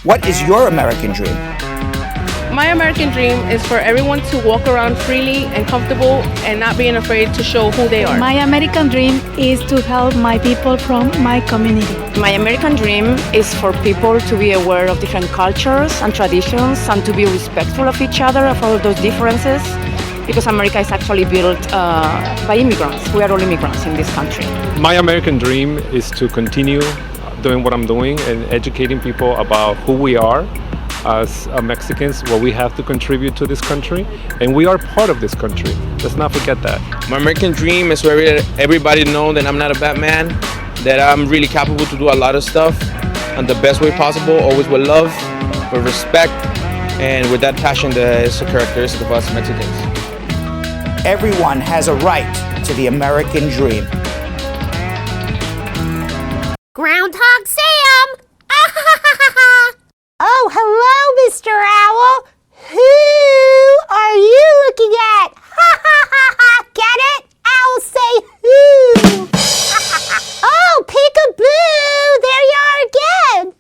What is your American dream? My American dream is for everyone to walk around freely and comfortable and not being afraid to show who they are. My American dream is to help my people from my community. My American dream is for people to be aware of different cultures and traditions and to be respectful of each other, of all those differences, because America is actually built by immigrants. We are all immigrants in this country. My American dream is to continue doing what I'm doing and educating people about who we are as Mexicans, what we have to contribute to this country, and we are part of this country. Let's not forget that. My American dream is for everybody to know that I'm not a bad man, that I'm really capable to do a lot of stuff in the best way possible, always with love, with respect, and with that passion that is a characteristic of us Mexicans. Everyone has a right to the American dream. Groundhog Sam! Oh, hello, Mr. Owl. Who are you looking at? Get it? Owl say who. Oh, peekaboo, there you are again.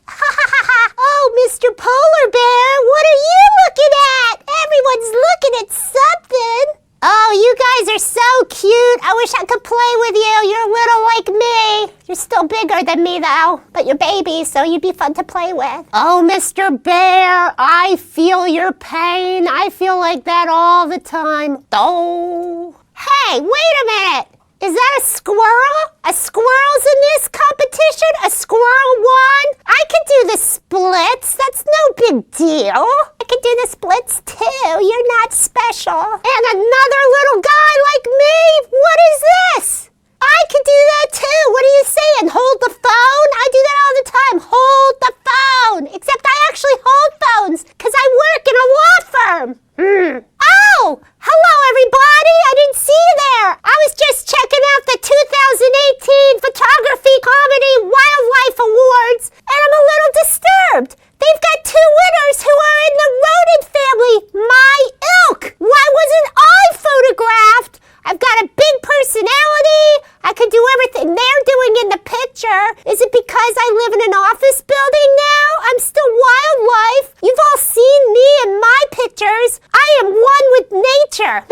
Oh, Mr. Polar Bear, what are you looking at? Everyone's looking at something. Oh, you guys are so cute. I wish I could play with you. You're little like me. You're still bigger than me, though. But you're babies, so you'd be fun to play with. Oh, Mr. Bear, I feel your pain. I feel like that all the time. Oh. Hey, wait a minute. Is that a squirrel? A squirrel's in this competition? A squirrel won? I can do the splits. That's no big deal. I can do the splits too. You're not special. And another little guy like me? What is this? I can do that too. What are you saying? Hold the phone? I do that all the time. Hold the phone. Except I actually hold phones because I work in a law firm. Oh, hello everybody. I didn't see you there. I was just checking out the 2018 Photography Comedy Wildlife Awards, and I'm a little disturbed. They've got two winners who are in the rodent family, my ilk. Why wasn't I photographed? I've got a big personality. I can do everything they're doing in the picture. Is it because I live in an office building now? I'm still wildlife. You've all seen me in my pictures. I am one with nature.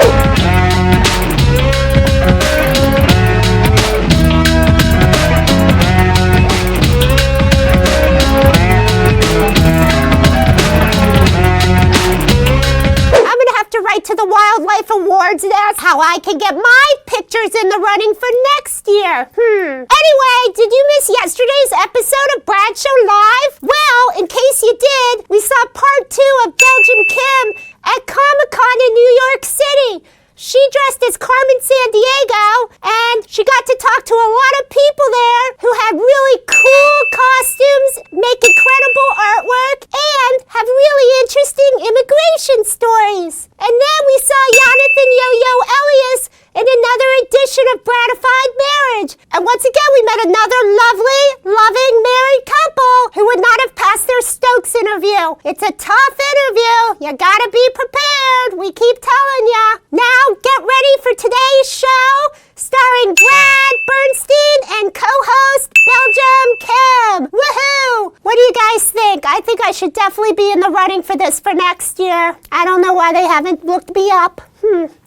Write to the Wildlife Awards and ask how I can get my pictures in the running for next year. Anyway, did you miss yesterday's episode of Bradshaw Live? Well, in case you did, we saw part 2 of Belgium Kim at Comic-Con in New York City. She dressed as Carmen Sandiego, and she got to talk to a lot of people there who had really cool costumes, make incredible artwork, and have really interesting immigration stories. And then we saw Jonathan Yo-Yo Elias in another edition of Bratified Marriage. And once again, we met another lovely, loving married couple who would not have passed their Stokes interview. It's a tough interview. You gotta be prepared. We keep telling ya. Now, get ready for today's show, starring Brad Bernstein and co-host Belgium Kim. Woohoo! What do you guys think? I think I should definitely be in the running for this for next year. I don't know why they haven't looked me up.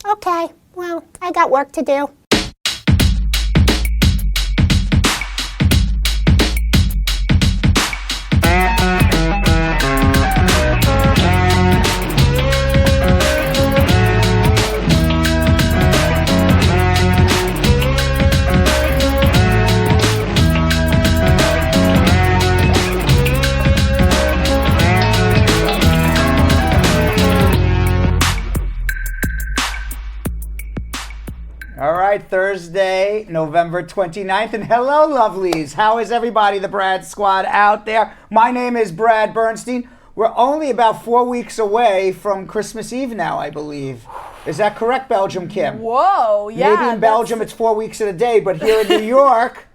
Okay. Well, I got work to do. All right, Thursday, November 29th, and hello, lovelies. How is everybody, the Brad Squad out there? My name is Brad Bernstein. We're only about 4 weeks away from Christmas Eve now, I believe. Is that correct, Belgium Kim? Whoa, yeah. Maybe in Belgium it's 4 weeks in a day, but here in New York...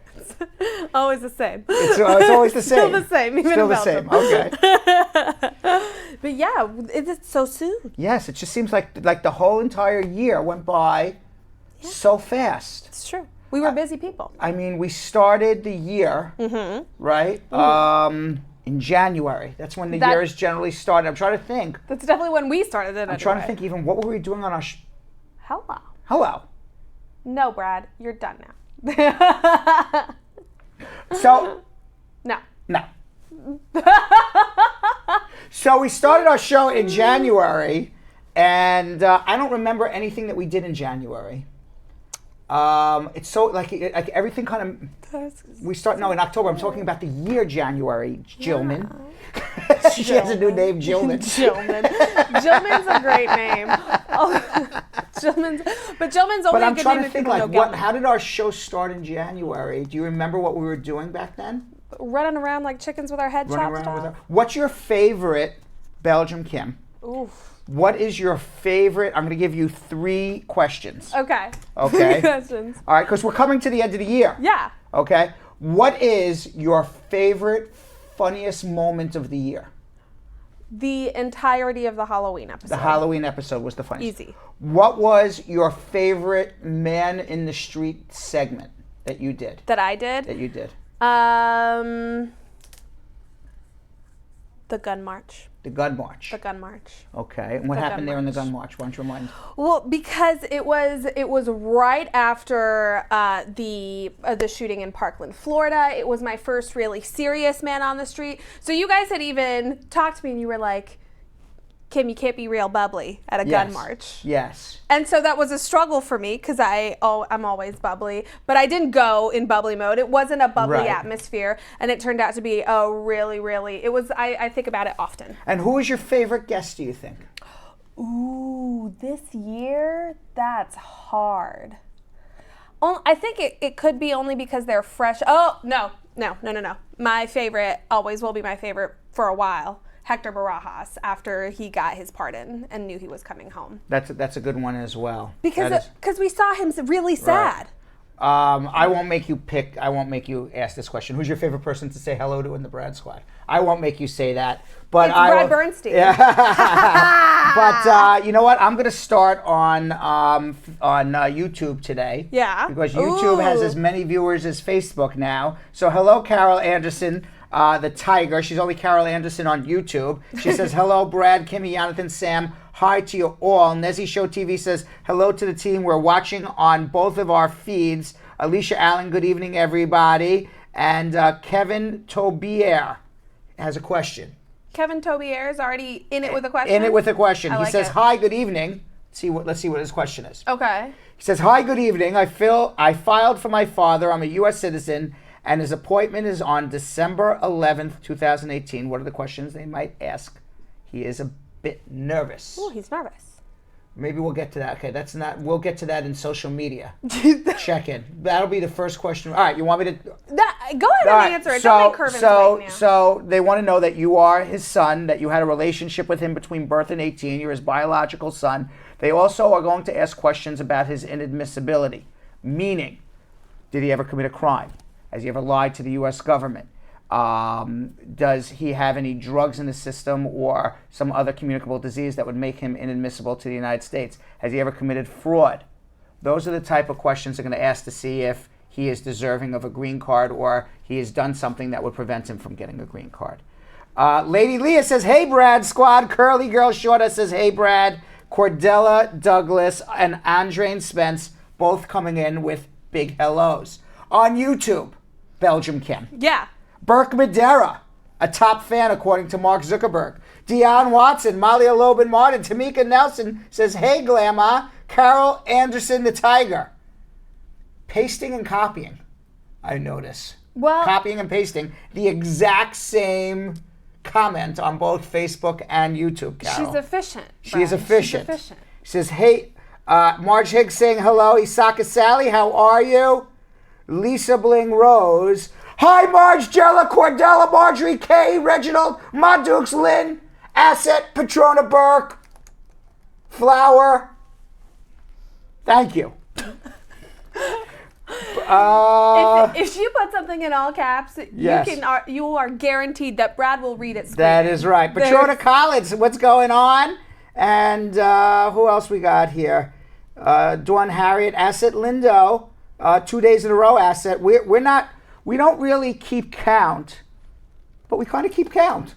Always the same. It's always the same. Still the same, even Still in the Belgium. same, okay. But yeah, it's so soon. Yes, it just seems like the whole entire year went by so fast. It's true. We were busy people. I mean, we started the year, right? In January. That's when the That- year is generally started. I'm trying to think. That's definitely when we started it. I'm trying to think even what were we doing on our Hello. Hello. No, Brad, you're done now. So, No. no. So we started our show in January, and I don't remember anything that we did in January. It's so like everything kind of. We start in October. I'm talking about the year January. Gilman. She has a new name, Gilman. Gilman. Gilman's a great name. Oh, Gilman's only But a I'm good trying name to if think people like know what. Gilman. How did our show start in January? Do you remember what we were doing back then? Running around like chickens with our head Running chopped around with off. her. What's your favorite Belgium Kim? Oof. What is your favorite? I'm going to give you 3 questions. Okay. Okay. 3 questions. All right, because we're coming to the end of the year. Yeah. Okay. What is your favorite, funniest moment of the year? The entirety of the Halloween episode. The Halloween episode was the funniest. Easy. What was your favorite man in the street segment that you did? That I did. That you did. The gun march. The gun march. The gun march. Okay. And what The happened gun there in the march. gun march? Why don't you remind? Well, because it was right after the shooting in Parkland, Florida. It was my first really serious man on the street. So you guys had even talked to me and you were like, Kim, you can't be real bubbly at a gun march. Yes. And so that was a struggle for me because I'm always bubbly, but I didn't go in bubbly mode. It wasn't a bubbly Right. atmosphere, and it turned out to be a really, really, it was, I think about it often. And who is your favorite guest, do you think? Ooh, this year, that's hard. I think it could be only because they're fresh. Oh, no. My favorite always will be my favorite for a while. Hector Barajas, after he got his pardon and knew he was coming home. That's a good one as well. Because we saw him really sad. I won't make you ask this question. Who's your favorite person to say hello to in the Brad Squad? I won't make you say that. But It's Brad Bernstein. Yeah. But you know what? I'm going to start on YouTube today. Yeah. Because YouTube has as many viewers as Facebook now. So hello, Carol Anderson. The Tiger. She's only Carol Anderson on YouTube. She says, hello, Brad, Kimmy, Jonathan, Sam. Hi to you all. Nezzy Show TV says, hello to the team. We're watching on both of our feeds. Alicia Allen, good evening, everybody. And Kevin Tobier has a question. Kevin Tobier is already in it with a question? In it with a question. I He like says, it. hi, good evening. Let's see what his question is. Okay. He says, hi, good evening. I filed for my father. I'm a U.S. citizen. And his appointment is on December 11th, 2018. What are the questions they might ask? He is a bit nervous. Oh, he's nervous. Maybe we'll get to that. Okay, we'll get to that in social media. Check in. That'll be the first question. All right, you want me to? Go ahead and answer it. Don't make Curvins right now. So they want to know that you are his son, that you had a relationship with him between birth and 18. You're his biological son. They also are going to ask questions about his inadmissibility, meaning, did he ever commit a crime? Has he ever lied to the U.S. government? Does he have any drugs in the system or some other communicable disease that would make him inadmissible to the United States? Has he ever committed fraud? Those are the type of questions they're going to ask to see if he is deserving of a green card or he has done something that would prevent him from getting a green card. Lady Leah says, hey, Brad Squad. Curly Girl Shorta says, hey, Brad. Cordella Douglas and Andre Spence both coming in with big hellos. On YouTube, Belgium Kim. Yeah. Burke Madera, a top fan according to Mark Zuckerberg. Dionne Watson, Malia Lobin Martin, Tamika Nelson says, hey, Glamour. Carol Anderson, the Tiger. Pasting and copying, I notice. Well, copying and pasting the exact same comment on both Facebook and YouTube, Carol. She's efficient. She is Brad. efficient. She's efficient. She says, hey, Marge Higgs saying hello. Isaka Sally, how are you? Lisa Bling Rose. Hi, Marge, Jella, Cordella, Marjorie K, Reginald, Ma Dukes, Lynn, Asset, Patrona Burke, Flower. Thank you. If you put something in all caps, Yes. you are guaranteed that Brad will read it. That is right. Patrona Collins, what's going on? And who else we got here? Dawn Harriet, Asset Lindo, 2 days in a row, Asset. We don't really keep count but we kind of keep count,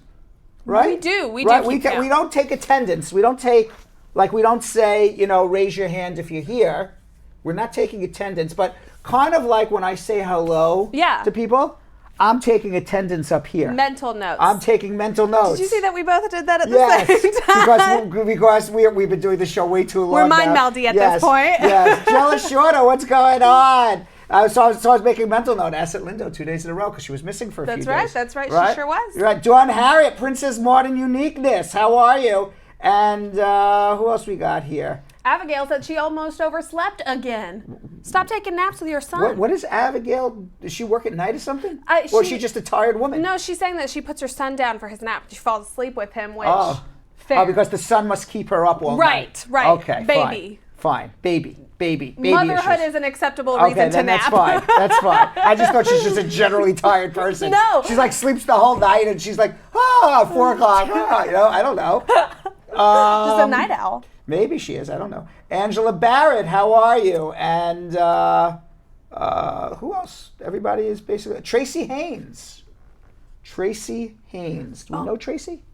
right? We do. We right? do. We don't take attendance. We don't take, like, we don't say, raise your hand if you're here. We're not taking attendance, but kind of like when I say hello to people, I'm taking attendance up here. Mental notes. I'm taking mental notes. Did you see that we both did that at the same time? because we've been doing the show way too long. We're mind meldy at this point. Yes. Jella Shorter, what's going on? So I was making mental note. Asset Lindo 2 days in a row because she was missing for a few days. That's right. She sure was. You're right. Dawn Harriet, Princess Modern Uniqueness. How are you? And who else we got here? Abigail said she almost overslept again. Stop taking naps with your son. What is Abigail? Does she work at night or something? Or is she just a tired woman? No, she's saying that she puts her son down for his nap. She falls asleep with him, which... Oh, because the sun must keep her up all night. Right. Okay, baby. Fine. Baby Motherhood issues. is an acceptable reason to nap. That's fine. I just thought she's just a generally tired person. No. She's like sleeps the whole night and she's like, 4 o'clock. I don't know. Just a night owl. Maybe she is. I don't know. Angela Barrett, how are you? And who else? Everybody is basically... Tracy Haynes. Do we know Tracy?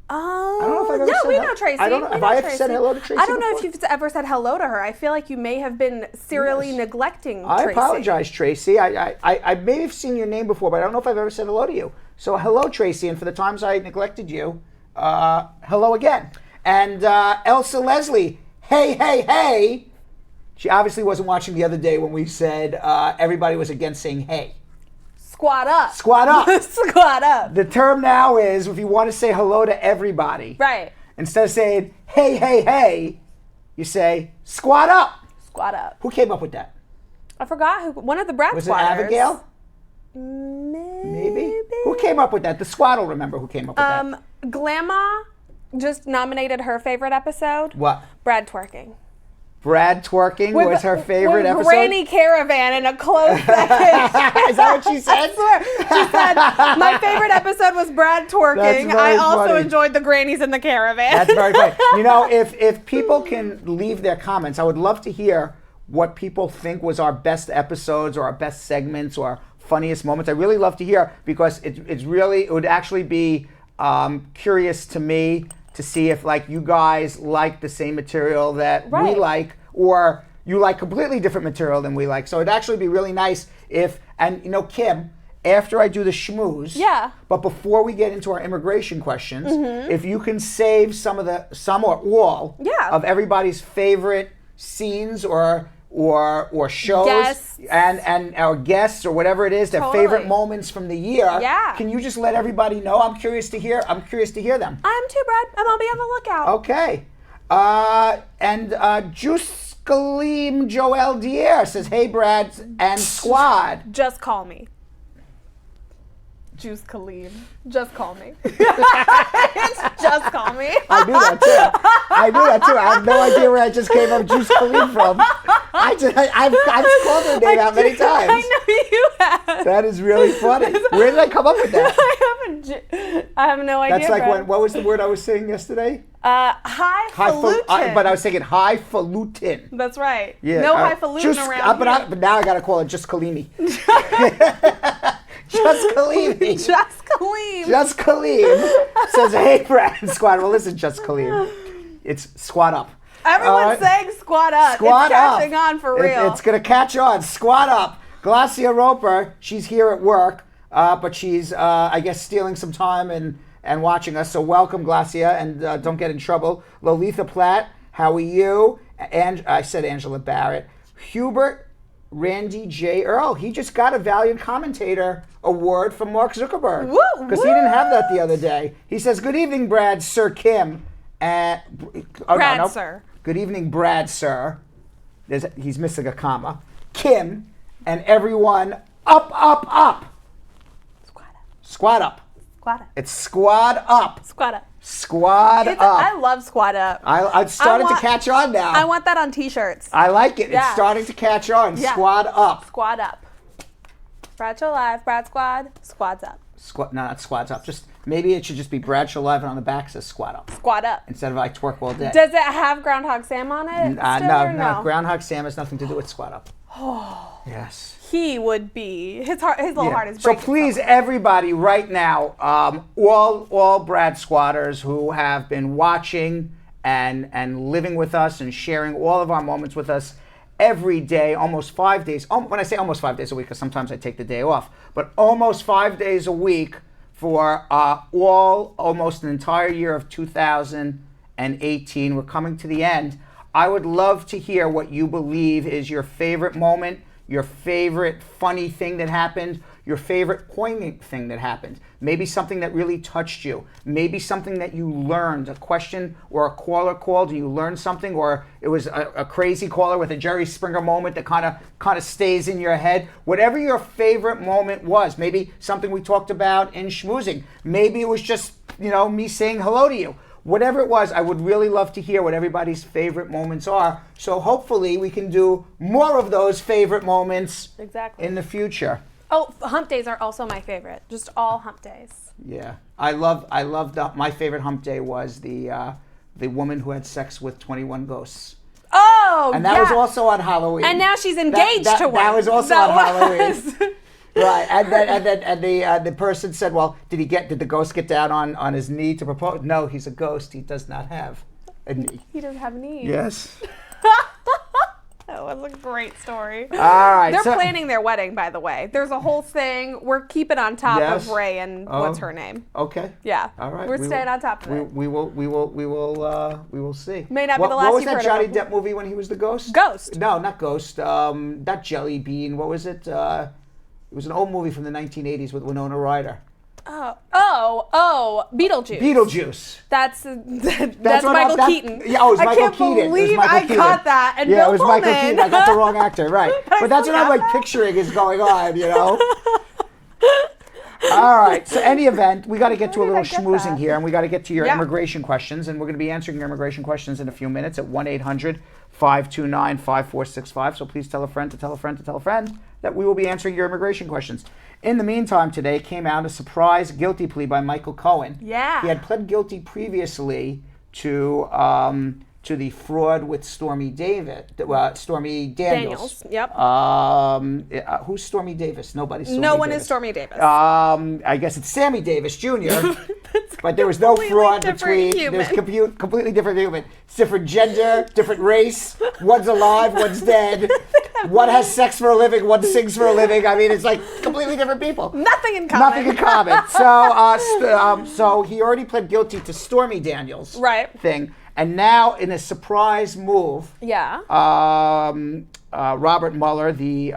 I don't know if I've ever said we know Tracy. I don't know. Have I ever said hello to Tracy I don't know before? if you've ever said hello to her. I feel like you may have been serially neglecting I Tracy. apologize, Tracy. I may have seen your name before, but I don't know if I've ever said hello to you. So hello, Tracy, and for the times I neglected you, hello again. And Elsa Leslie, hey. She obviously wasn't watching the other day when we said everybody was against saying hey. Squat up. Squat up. Squat up. The term now is if you want to say hello to everybody. Right. Instead of saying hey, you say squat up. Squat up. Who came up with that? I forgot who. One of the Brad Was squatters. it Abigail? Maybe. Who came up with that? The squad will remember who came up with that. Glamma just nominated her favorite episode. What? Brad twerking. Brad twerking was her favorite episode? Granny Caravan in a close second. Is that what she said? I swear. She said, my favorite episode was Brad twerking. I also enjoyed the grannies in the caravan. That's very funny. If people can leave their comments, I would love to hear what people think was our best episodes or our best segments or funniest moments. I really love to hear because it would actually be curious to me to see if you guys like the same material that we like, or you like completely different material than we like. So it'd actually be really nice if, Kim, after I do the schmooze, but before we get into our immigration questions, if you can save some or all of everybody's favorite scenes or shows and our guests or whatever it is, their favorite moments from the year. Can you just let everybody know? I'm curious to hear them. I am too, Brad, and I'll be on the lookout. Okay. Juice Kaleem Joel Dier says, hey, Brad and squad. Just call me. Juice Kaleem. Just call me. Just call me. I knew that too. I have no idea where I just came up Juice Kaleem from. I've called her name out many times. I know you have. That is really funny. Where did I come up with that? I have no idea. That's like what was the word I was saying yesterday? Highfalutin. But I was thinking highfalutin. That's right. Yeah. No highfalutin around here. But now I got to call it just Kaleemi. Just Kaleem. Just Kaleem says, hey, Brad and squad. Well, listen, Just Kaleem. It's squat up. Everyone's saying squat up. Squat it's catching on for real. It's going to catch on. Squat up. Glacia Roper, she's here at work, but she's, I guess, stealing some time and watching us. So welcome, Glacia, and don't get in trouble. Lolitha Platt, how are you? And I said Angela Barrett. Hubert Randy J. Earl, he just got a Valiant Commentator Award from Mark Zuckerberg. Because he didn't have that the other day. He says, good evening, Brad, Sir Kim. Brad, sir. Good evening, Brad, sir. He's missing a comma. Kim and everyone up. Squad up. It's squad up. Squad up. I love squad up. It's starting to catch on now. I want that on t-shirts. I like it. It's starting to catch on. Yeah. Squad up. Squad up. Bradshaw Live, Brad Squad, squads up. No, not squads up. Just maybe it should just be Bradshaw Live and on the back says squad up. Squad up. Instead of I twerk all day. Does it have Groundhog Sam on it? No. Groundhog Sam has nothing to do with squad up. Yes. He would be. His little heart is So breaking. please, everybody, right now, all Brad Squatters who have been watching and living with us and sharing all of our moments with us every day, almost 5 days. When I say almost 5 days a week, because sometimes I take the day off, but almost 5 days a week for almost an entire year of 2018. We're coming to the end. I would love to hear what you believe is your favorite moment, your favorite funny thing that happened, your favorite poignant thing that happened. Maybe something that really touched you. Maybe something that you learned, a question or a caller called and you learned something, or it was a crazy caller with a Jerry Springer moment that kind of stays in your head. Whatever your favorite moment was, maybe something we talked about in schmoozing. Maybe it was just, me saying hello to you. Whatever it was, I would really love to hear what everybody's favorite moments are. So hopefully we can do more of those favorite moments in the future. Oh, hump days are also my favorite. Just all hump days. Yeah, I loved my favorite hump day was the woman who had sex with 21 ghosts. Oh, and that was also on Halloween. And now she's engaged to one. That was also on Halloween. Right, and then the person said, "Well, did the ghost get down on his knee to propose?" No, he's a ghost. He does not have a knee. He doesn't have knees. Yes. That was a great story. All right. They're planning their wedding, by the way. There's a whole thing. We're keeping on top of Ray and what's her name. Okay. Yeah. All right. We're staying on top of it. We will see. May not be the last What was you've that heard Johnny of Depp movie when he was the ghost? Ghost. No, not Ghost. Not Jelly Bean. What was it? It was an old movie from the 1980s with Winona Ryder. Beetlejuice. Beetlejuice. That's Michael Keaton. Yeah, it was Michael Keaton. I can't believe I caught that. And yeah, Bill it was Pullman. Michael Keaton. I got the wrong actor, right? But that's what I'm picturing is going on, All right. So, any event, we got to get to a little schmoozing here, and we got to get to your immigration questions, and we're going to be answering your immigration questions in a few minutes at 1-800-529-5465. So please tell a friend to tell a friend to tell a friend that we will be answering your immigration questions. In the meantime, today came out a surprise guilty plea by Michael Cohen. Yeah. He had pled guilty previously to the fraud with Stormy Daniels. Yep. Who's Stormy Davis? Nobody's Stormy No one Davis. is Stormy Davis. I guess it's Sammy Davis Jr. But there was no fraud between. There's completely different human. It's different gender, different race. One's alive, one's dead. One has sex for a living, one sings for a living. I mean, it's like completely different people. Nothing in common. Nothing in common. So he already pled guilty to Stormy Daniels thing. And now, in a surprise move, Robert Mueller, the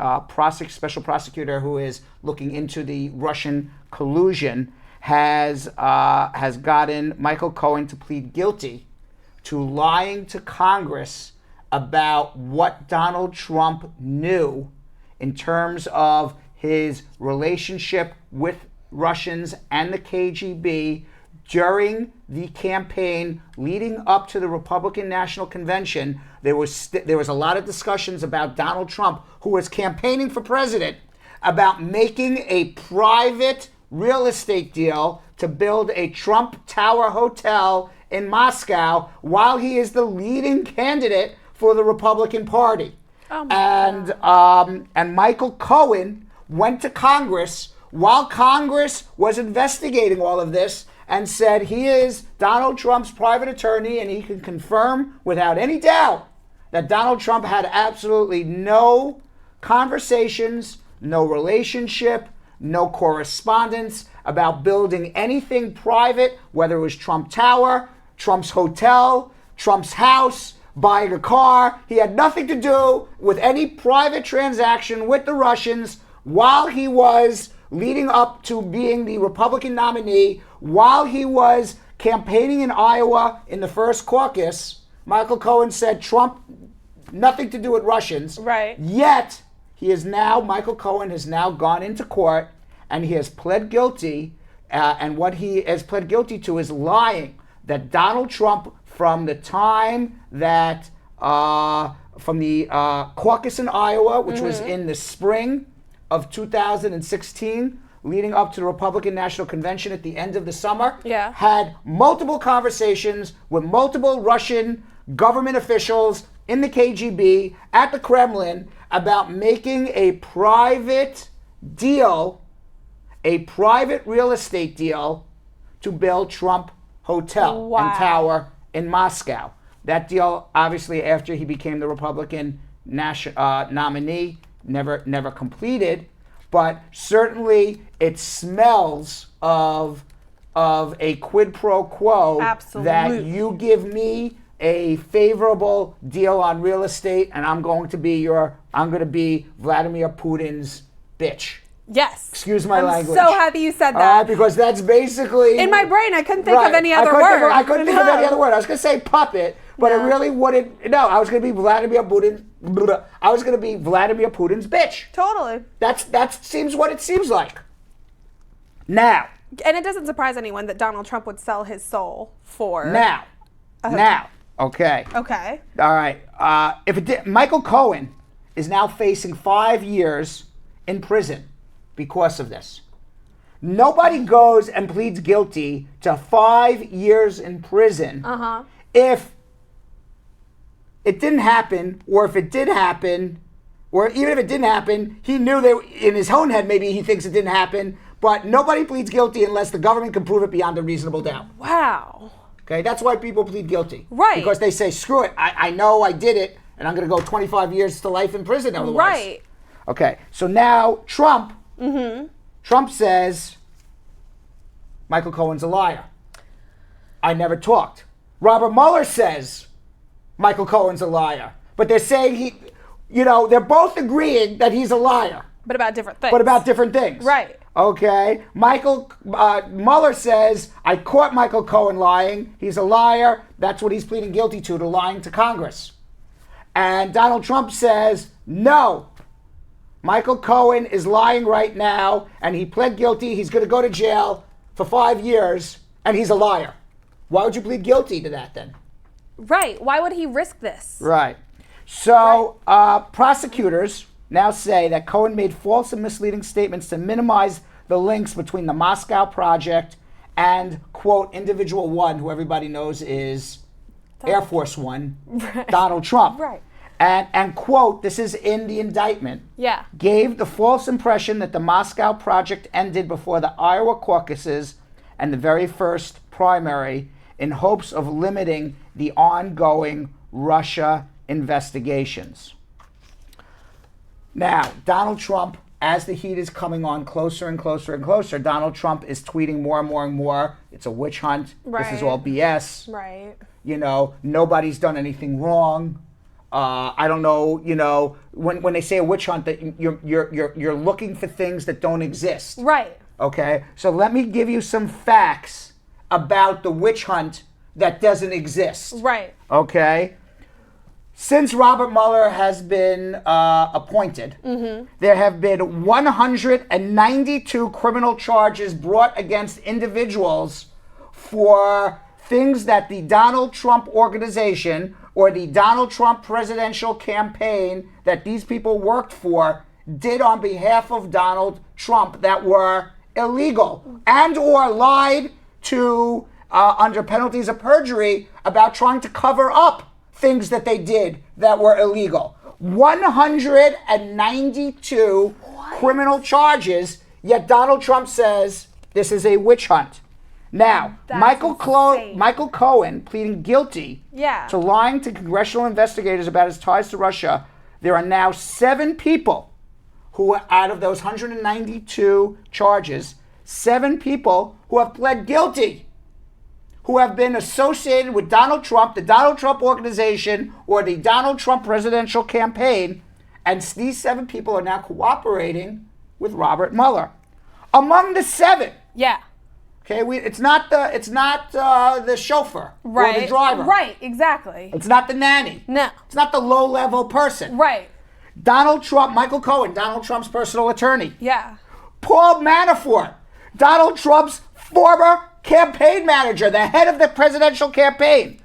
special prosecutor who is looking into the Russian collusion, has gotten Michael Cohen to plead guilty to lying to Congress about what Donald Trump knew in terms of his relationship with Russians and the KGB during the campaign leading up to the Republican National Convention. There was a lot of discussions about Donald Trump, who was campaigning for president, about making a private real estate deal to build a Trump Tower hotel in Moscow while he is the leading candidate for the Republican Party. And Michael Cohen went to Congress while Congress was investigating all of this and said he is Donald Trump's private attorney and he can confirm without any doubt that Donald Trump had absolutely no conversations, no relationship, no correspondence about building anything private, whether it was Trump Tower, Trump's hotel, Trump's house, buying a car. He had nothing to do with any private transaction with the Russians while he was leading up to being the Republican nominee, while he was campaigning in Iowa in the first caucus. Michael Cohen said Trump, nothing to do with Russians. Right. Yet, Michael Cohen has now gone into court and he has pled guilty. And what he has pled guilty to is lying that Donald Trump, from the time that, from the caucus in Iowa, which was in the spring of 2016, leading up to the Republican National Convention at the end of the summer, had multiple conversations with multiple Russian government officials in the KGB, at the Kremlin, about making a private deal, a private real estate deal to build Trump Hotel and Tower in Moscow. That deal, obviously, after he became the Republican nominee, never completed, but certainly it smells of a quid pro quo. Absolutely. That you give me a favorable deal on real estate, and I'm going to be Vladimir Putin's bitch. Yes. Excuse my language. I'm so happy you said that. Because that's basically... In my brain, I couldn't think of any other word. I couldn't think of any other word. I was going to say puppet, but it really wouldn't... No, I was going to be Vladimir Putin's bitch. Totally. That seems what it seems like. Now. And it doesn't surprise anyone that Donald Trump would sell his soul for... Now. Okay. Okay. All right. Michael Cohen is now facing 5 years in prison because of this. Nobody goes and pleads guilty to 5 years in prison if it didn't happen, or if it did happen, or even if it didn't happen, he knew that in his own head maybe he thinks it didn't happen, but nobody pleads guilty unless the government can prove it beyond a reasonable doubt. Wow. Okay, that's why people plead guilty. Right. Because they say, screw it, I know I did it, and I'm going to go 25 years to life in prison otherwise. Right. Okay, so now Trump says Michael Cohen's a liar. I never talked. Robert Mueller says Michael Cohen's a liar. But they're saying they're both agreeing that he's a liar. But about different things. Right. Okay. Mueller says, I caught Michael Cohen lying. He's a liar. That's what he's pleading guilty to lying to Congress. And Donald Trump says, no. Michael Cohen is lying right now, and he pled guilty. He's going to go to jail for 5 years, and he's a liar. Why would you plead guilty to that then? Right. Why would he risk this? Right. So prosecutors now say that Cohen made false and misleading statements to minimize the links between the Moscow project and, quote, individual one, who everybody knows is Air Force One, Donald Trump. Right. And quote, this is in the indictment, gave the false impression that the Moscow project ended before the Iowa caucuses and the very first primary in hopes of limiting the ongoing Russia investigations. Now, Donald Trump, as the heat is coming on closer and closer and closer, Donald Trump is tweeting more and more and more. It's a witch hunt. Right. This is all BS. Right. Nobody's done anything wrong. I don't know, when they say a witch hunt, that you're looking for things that don't exist. Right. Okay? So let me give you some facts about the witch hunt that doesn't exist. Right. Okay? Since Robert Mueller has been appointed, there have been 192 criminal charges brought against individuals for things that the Donald Trump organization or the Donald Trump presidential campaign that these people worked for did on behalf of Donald Trump that were illegal and or lied to under penalties of perjury about trying to cover up things that they did that were illegal. 192 criminal charges, yet Donald Trump says this is a witch hunt. Now, Michael Cohen pleading guilty to lying to congressional investigators about his ties to Russia. There are now 7 people who, out of those 192 charges, 7 people who have pled guilty, who have been associated with Donald Trump, the Donald Trump organization, or the Donald Trump presidential campaign, and these 7 people are now cooperating with Robert Mueller. Among the 7, okay, it's not the chauffeur or the driver. Right, exactly. It's not the nanny. No. It's not the low-level person. Right. Donald Trump, Michael Cohen, Donald Trump's personal attorney. Yeah. Paul Manafort, Donald Trump's former campaign manager, the head of the presidential campaign.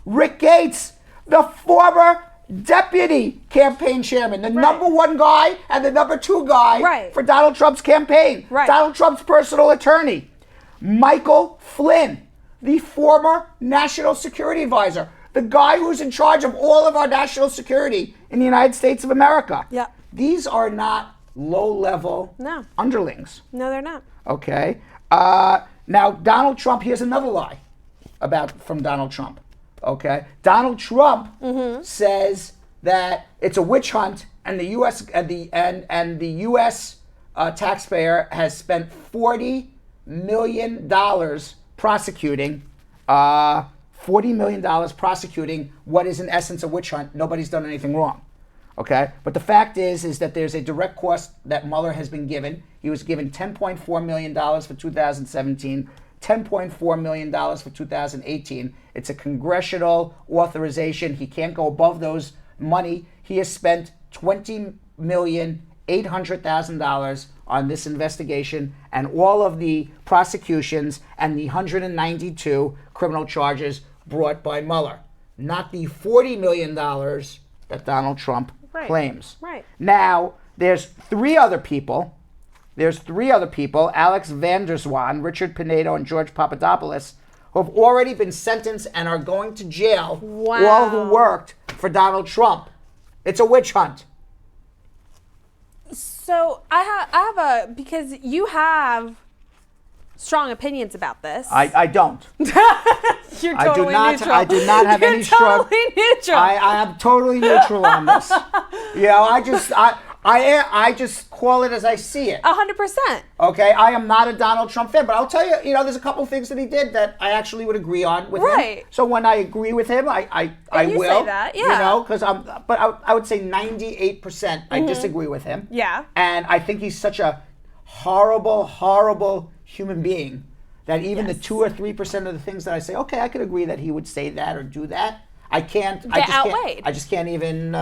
Rick Gates, the former deputy campaign chairman, the number 1 guy and the number 2 guy for Donald Trump's campaign. Donald Trump's personal attorney. Michael Flynn, the former national security advisor, The guy who's in charge of all of our national security in the United States of America. Yeah. These are not low-level No. underlings. No, they're not. Okay. Now, Donald Trump, here's another lie from Donald Trump. Okay. Donald Trump says that it's a witch hunt, and the U.S. and the U.S. Taxpayer has spent $40 million prosecuting what is in essence a witch hunt. Nobody's done anything wrong. Okay, but the fact is that there's a direct cost that Mueller has been given. He was given $10.4 million for 2017, $10.4 million for 2018. It's a congressional authorization. He can't go above those money. He has spent $20,800,000 on this investigation and all of the prosecutions and the 192 criminal charges brought by Mueller, not the $40 million that Donald Trump claims. Right. Now, there's three other people, Alex Vanderswan, Richard Pinedo, and George Papadopoulos, who have already been sentenced and are going to jail, all who worked for Donald Trump. It's a witch hunt. So I have because you have strong opinions about this. I don't. You're totally neutral. I do not have any strong. Totally neutral. I am totally neutral on this. I just call it as I see it. 100%. Okay, I am not a Donald Trump fan, but I'll tell you, there's a couple things that he did that I actually would agree on with him. So when I agree with him, I will. Say that, yeah. Because I would say 98% I disagree with him. Yeah. And I think he's such a horrible, horrible human being that even the 2 or 3% of the things that I say, okay, I could agree that he would say that or do that. I can't. I just can't even.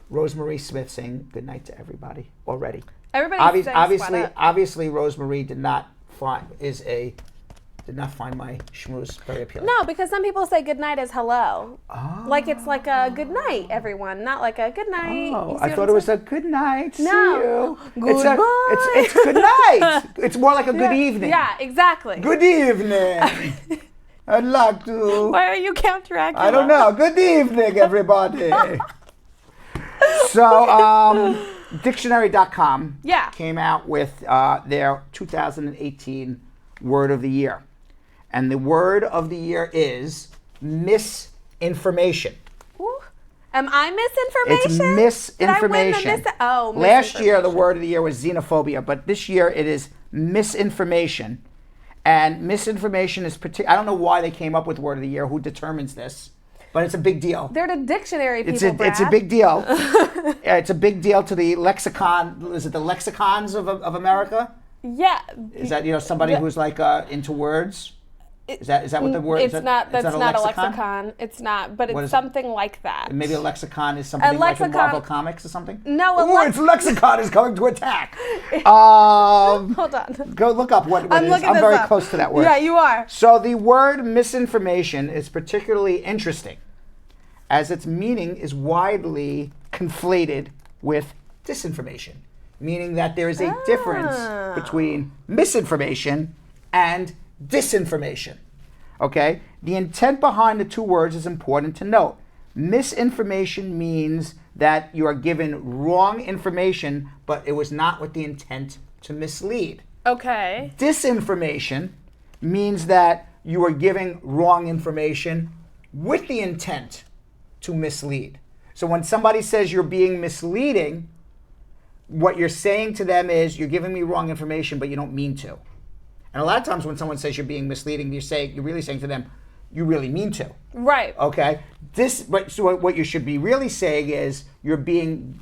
Rosemary Smith saying good night to everybody already. Everybody obviously Rosemary did not find my schmooze very appealing. No, because some people say good night as hello. Oh. Like it's like a good night, everyone, not like a good night. Oh, I thought it was a good night. No. See you. Goodbye. It's good night. It's more like a good evening. Yeah, exactly. Good evening. I'd like to. Why are you Count Dracula? I don't know. Good evening, everybody. So, dictionary.com came out with their 2018 word of the year. And the word of the year is misinformation. Ooh. Am I misinformation? It's misinformation. Last year, the word of the year was xenophobia, but this year it is misinformation. And misinformation is I don't know why they came up with word of the year, who determines this. But it's a big deal. They're the dictionary people, It's a big deal. It's a big deal to the lexicon. Is it the lexicons of America? Yeah. Is that somebody who's like into words? Is that what the word? That's not a lexicon. It's not, but it's something like that. Maybe a lexicon is something like in Marvel Comics or something. No, its lexicon is coming to attack. Hold on. Go look up what it is. I'm very close to that word. Yeah, you are. So the word misinformation is particularly interesting, as its meaning is widely conflated with disinformation, meaning that there is a difference between misinformation and disinformation. Okay? The intent behind the two words is important to note. Misinformation means that you are given wrong information, but it was not with the intent to mislead. Okay. Disinformation means that you are giving wrong information with the intent to mislead. So when somebody says you're being misleading, what you're saying to them is you're giving me wrong information, but you don't mean to. And a lot of times when someone says you're being misleading, you're really saying to them, you really mean to. Right. Okay. So what you should be really saying is you're giving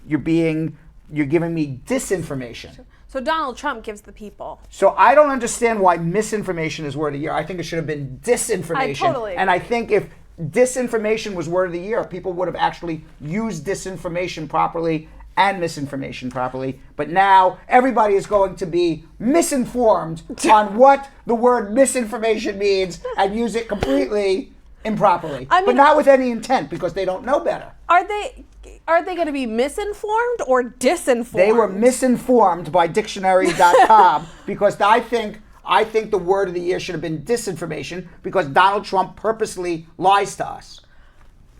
me disinformation. So Donald Trump gives the people. So I don't understand why misinformation is word of the year. I think it should have been disinformation. I totally agree. And I think if disinformation was word of the year, people would have actually used disinformation properly and misinformation properly. But now everybody is going to be misinformed on what the word misinformation means and use it completely improperly. But not with any intent, because they don't know better. Are they going to be misinformed or disinformed? They were misinformed by dictionary.com because I think I think the word of the year should have been disinformation because Donald Trump purposely lies to us.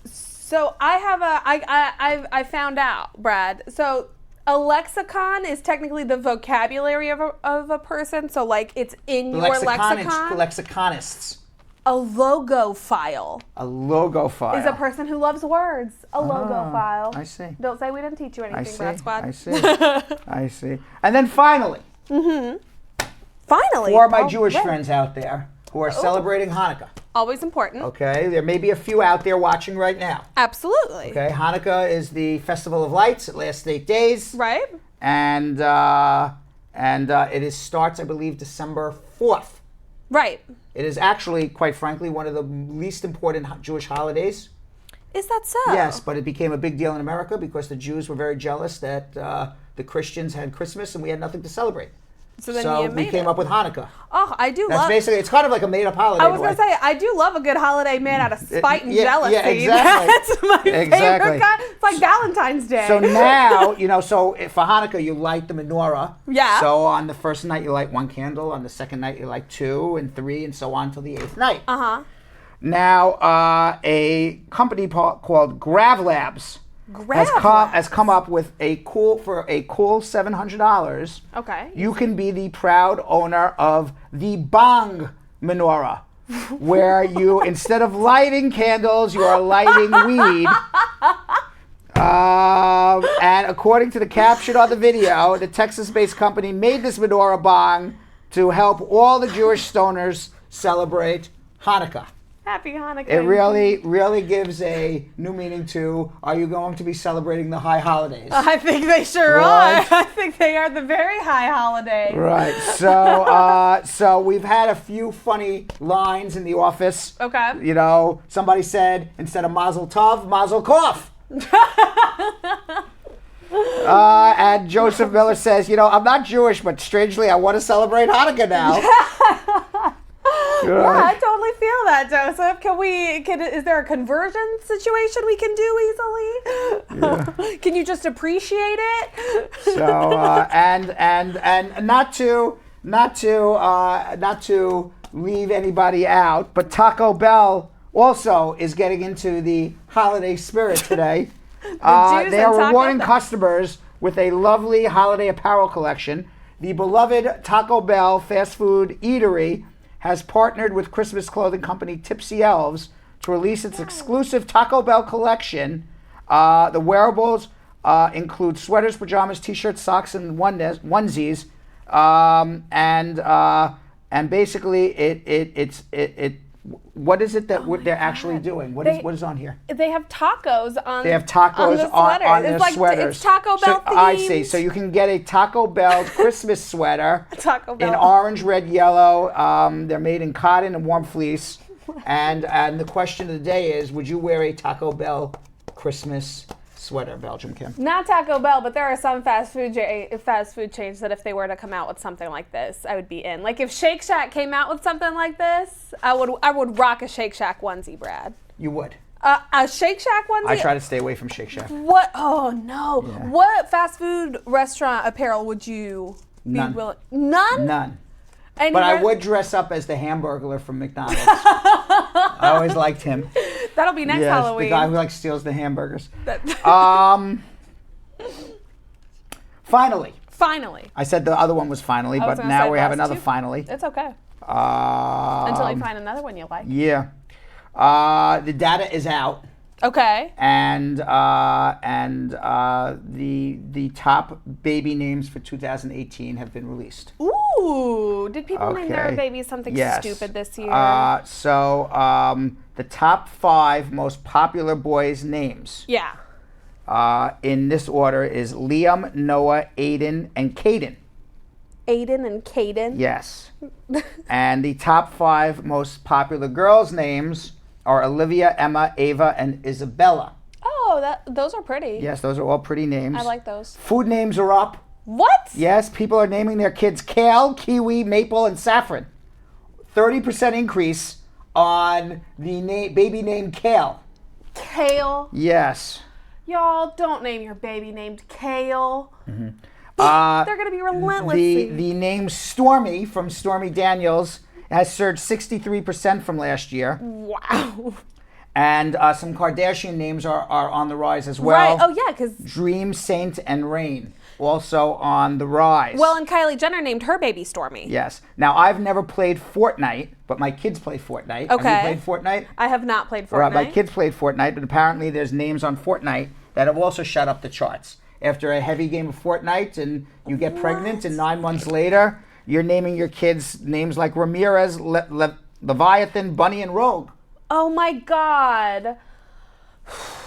So I found out, Brad. So a lexicon is technically the vocabulary of a person. So like it's in your lexicon. Lexiconists. A logophile. A logophile. Is a person who loves words. A logophile. I see. Don't say we didn't teach you anything, Brad Squad. I see. I see. And then finally. Finally. For my Jewish friends out there who are celebrating Hanukkah. Always important. Okay, there may be a few out there watching right now. Absolutely. Okay, Hanukkah is the festival of lights. It lasts 8 days. Right. And starts, I believe, December 4th. Right. It is actually, quite frankly, one of the least important Jewish holidays. Is that so? Yes, but it became a big deal in America because the Jews were very jealous that the Christians had Christmas and we had nothing to celebrate. So then we came up with Hanukkah. Oh, I do That's love. basically, it's kind of like a made-up holiday. I was going to say, I do love a good holiday made out of spite and jealousy. Yeah, exactly. That's my favorite kind. It's like Valentine's Day. So now, so for Hanukkah, you light the menorah. Yeah. So on the first night, you light 1 candle. On the second night, you light 2 and 3 and so on till the 8th night. Uh-huh. Now, a company called Grav Labs has come up with a cool $700. Okay. You can be the proud owner of the Bong menorah, where you, instead of lighting candles, you are lighting weed. And according to the caption on the video, the Texas-based company made this menorah bong to help all the Jewish stoners celebrate Hanukkah. Happy Hanukkah. It really gives a new meaning to, are you going to be celebrating the high holidays? I think they sure Right. are. I think they are the very high holiday. Right. So we've had a few funny lines in the office. Okay. Somebody said, instead of Mazel Tov, Mazel Kof. And Joseph Miller says, I'm not Jewish, but strangely, I want to celebrate Hanukkah now. Yeah, I totally feel that, Joseph. Is there a conversion situation we can do easily? Yeah. Can you just appreciate it? So and not to leave anybody out, but Taco Bell also is getting into the holiday spirit today. They are rewarding customers with a lovely holiday apparel collection. The beloved Taco Bell fast food eatery has partnered with Christmas clothing company Tipsy Elves to release its exclusive Taco Bell collection. The wearables include sweaters, pajamas, t-shirts, socks, and onesies. And basically, it's what is it that they're actually doing? What is on here? They have tacos on. They have tacos on their sweaters. It's Taco Bell themed. I see. So you can get a Taco Bell Christmas sweater. Taco Bell. In orange, red, yellow. They're made in cotton and warm fleece. And the question of the day is: would you wear a Taco Bell Christmas sweater, Belgium Kim? Not Taco Bell, but there are some fast food chains that if they were to come out with something like this, I would be in. Like if Shake Shack came out with something like this, I would rock a Shake Shack onesie, Brad. You would. A Shake Shack onesie? I try to stay away from Shake Shack. What? Oh no! Yeah. What fast food restaurant apparel would you be willing? None. None. Any but I would dress up as the Hamburglar from McDonald's. I always liked him. That'll be next Halloween. The guy who steals the hamburgers. Finally. I said the other one was finally, but now we have another finally. It's okay. Until you find another one you like. Yeah. The data is out. Okay. And the top baby names for 2018 have been released. Ooh, did people name their babies something stupid this year? The top 5 most popular boys' names. Yeah. In this order is Liam, Noah, Aiden, and Caden. Aiden and Caden? Yes. And the top 5 most popular girls' names are Olivia, Emma, Ava, and Isabella. Oh, those are pretty. Yes, those are all pretty names. I like those. Food names are up. What? Yes, people are naming their kids kale, kiwi, maple, and saffron. 30% increase on the baby named Kale. Kale? Yes. Y'all, don't name your baby named Kale. Mm-hmm. They're going to be relentless. The name Stormy from Stormy Daniels has surged 63% from last year. Wow. And some Kardashian names are on the rise as well. Right. Oh, yeah, because... Dream, Saint, and Rain also on the rise. Well, and Kylie Jenner named her baby Stormy. Yes. Now, I've never played Fortnite, but my kids play Fortnite. Okay. Have you played Fortnite? I have not played Fortnite. Right, my kids played Fortnite, but apparently there's names on Fortnite that have also shot up the charts. After a heavy game of Fortnite and you get pregnant and 9 months later, you're naming your kids names like Ramirez, Leviathan, Bunny, and Rogue. Oh my God.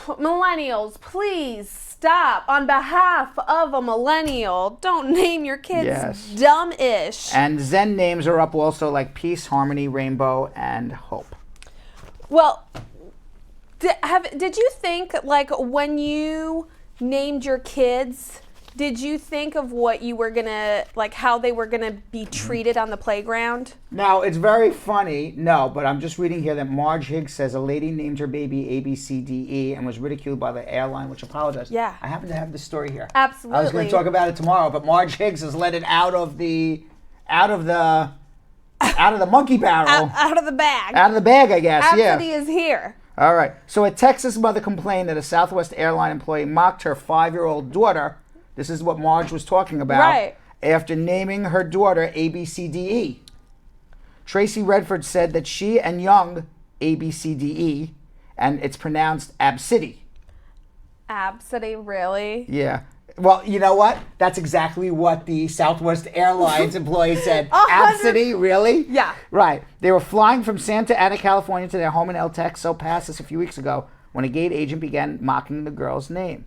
Millennials, please stop. On behalf of a millennial, don't name your kids dumb-ish. And Zen names are up also, like Peace, Harmony, Rainbow, and Hope. Well, did you think, like, when you named your kids, did you think of what you were gonna, like, how they were gonna be treated on the playground? Now, it's very funny, but I'm just reading here that Marge Higgs says a lady named her baby ABCDE and was ridiculed by the airline, which apologized. Yeah. I happen to have this story here. Absolutely. I was going to talk about it tomorrow, but Marge Higgs has let it out of the monkey barrel. Out of the bag. Out of the bag, I guess, Absidy is here. All right. So a Texas mother complained that a Southwest airline employee mocked her 5-year-old daughter. This is what Marge was talking about. Right. After naming her daughter ABCDE. Tracy Redford said that she and young ABCDE, and it's pronounced Absidy. Absidy, really? Yeah. Well, you know what? That's exactly what the Southwest Airlines employee said. Absidy, really? Yeah. Right. They were flying from Santa Ana, California to their home in El Paso a few weeks ago when a gate agent began mocking the girl's name.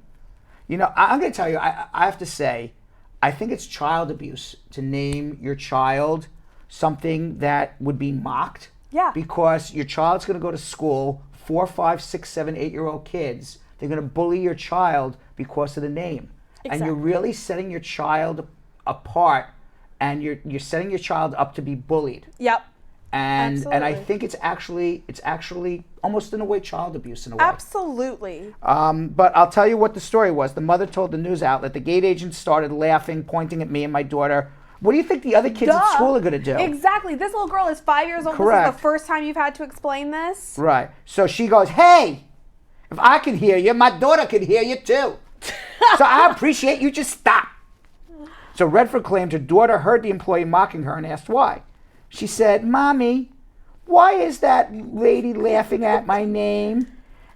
You know, I'm going to tell you, I have to say, I think it's child abuse to name your child something that would be mocked. Yeah. Because your child's going to go to school, 4, 5, 6, 7, 8-year-old kids. They're going to bully your child because of the name. Exactly. And you're really setting your child apart, and you're setting your child up to be bullied. Yep. And I think it's actually almost in a way child abuse in a way. Absolutely. But I'll tell you what the story was. The mother told the news outlet the gate agent started laughing, pointing at me and my daughter. What do you think the other kids at school are going to do? Exactly. This little girl is 5 years old. Correct. This is the first time you've had to explain this. Right. So she goes, "Hey, if I can hear you, my daughter can hear you too. So I appreciate you just stop." So Redford claimed her daughter heard the employee mocking her and asked why. She said, "Mommy, why is that lady laughing at my name?"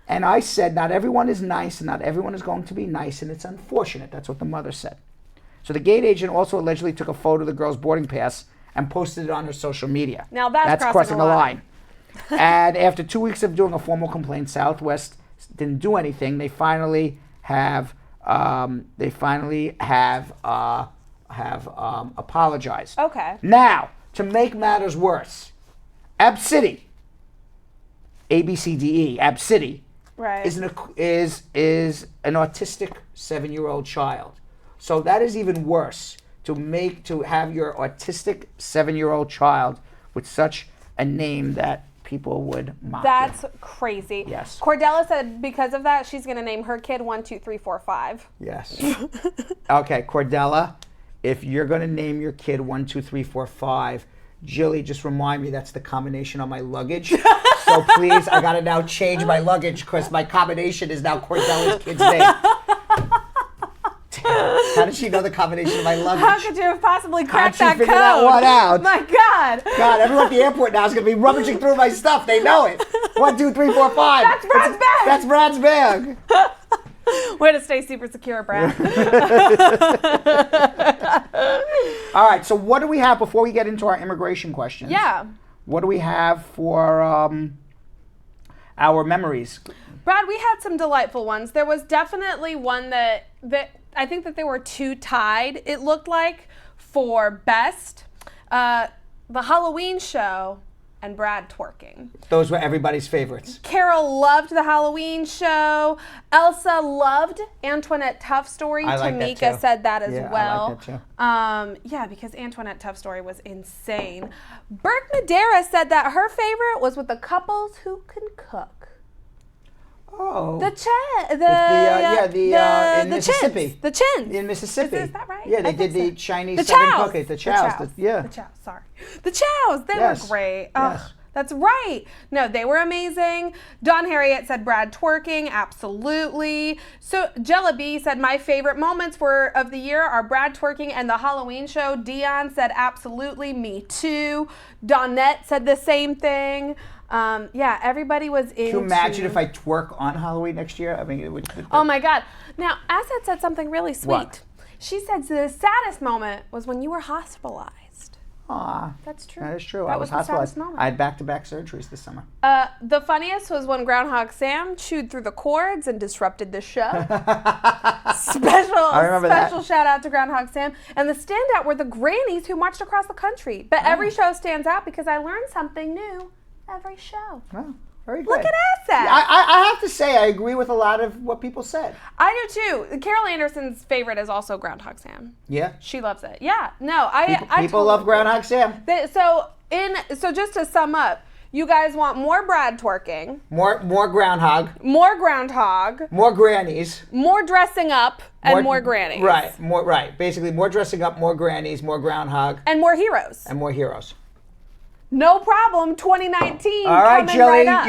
And I said, "Not everyone is nice, and not everyone is going to be nice, and it's unfortunate." That's what the mother said. So the gate agent also allegedly took a photo of the girl's boarding pass and posted it on her social media. Now that's crossing a line. And after 2 weeks of doing a formal complaint, Southwest didn't do anything. They finally have apologized. Okay. Now, to make matters worse, Absidy, ABCDE, Absidy, right, is an autistic 7-year-old child. So that is even worse to have your autistic 7-year-old child with such a name that people would mock. That's crazy. Yes. Cordella said because of that, she's going to name her kid 1, 2, 3, 4, 5. Yes. Okay, Cordella, if you're going to name your kid 1, 2, 3, 4, 5, Jilly, just remind me that's the combination on my luggage. So please, I got to now change my luggage because my combination is now Cordella's kid's name. How did she know the combination of my luggage? How could you have possibly cracked that code? Figure that one out? My God. God, everyone at the airport now is going to be rummaging through my stuff. They know it. 1, 2, 3, 4, 5. That's Brad's bag. That's Brad's bag. Way to stay super secure, Brad. All right, so what do we have before we get into our immigration questions? Yeah. What do we have for our memories? Brad, we had some delightful ones. There was definitely one that I think that there were two tied, it looked like, for best. The Halloween show and Brad twerking. Those were everybody's favorites. Carol loved the Halloween show. Elsa loved Antoinette Tough Story. Tamika said that as well. I like that too. Yeah, because Antoinette Tough Story was insane. Burke Madera said that her favorite was with the couples who can cook. Oh. The in Mississippi. Chins. The Chins. In Mississippi. Is that right? Yeah, they I did think the so. Chinese The Southern Chows. cookie. The Chows. The Chows. Sorry. The Chows. They Yes. were great. Yes. Oh, that's right. No, they were amazing. Don Harriet said Brad twerking. Absolutely. So Jella B said my favorite moments of the year are Brad twerking and the Halloween show. Dion said absolutely. Me too. Donette said the same thing. Yeah, everybody was into. Can you imagine if I twerk on Halloween next year? I mean, it would. Oh my God. Now, Asad said something really sweet. What? She said the saddest moment was when you were hospitalized. Aw. That's true. That is true. That I was the saddest hospitalized. moment. I had back-to-back surgeries this summer. The funniest was when Groundhog Sam chewed through the cords and disrupted the show. Special shout out to Groundhog Sam. And the standout were the grannies who marched across the country. But every show stands out because I learned something new every show. Wow. Very good. Look at Asad. I have to say, I agree with a lot of what people said. I do too. Carol Anderson's favorite is also Groundhog Sam. Yeah. She loves it. Yeah. No, People totally love agree. Groundhog Sam. So just to sum up, you guys want more Brad twerking, More groundhog. more groundhog, More grannies. more dressing up, and more grannies. Right. Basically, more dressing up, more grannies, more groundhog, And more heroes. and more heroes. No problem. 2019. All right, coming Jilly, right up.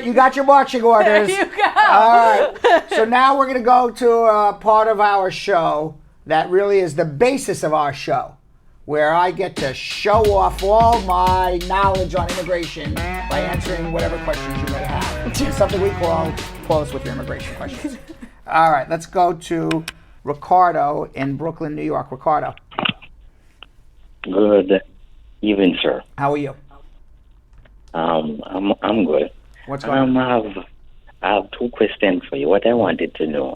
you got your marching orders. There you go. All right. So now we're going to go to a part of our show that really is the basis of our show, where I get to show off all my knowledge on immigration by answering whatever questions you may have. It's something we call us with your immigration questions. All right, let's go to Ricardo in Brooklyn, New York. Ricardo. Good evening, sir. How are you? I'm good. What's going on? I have two questions for you. What I wanted to know,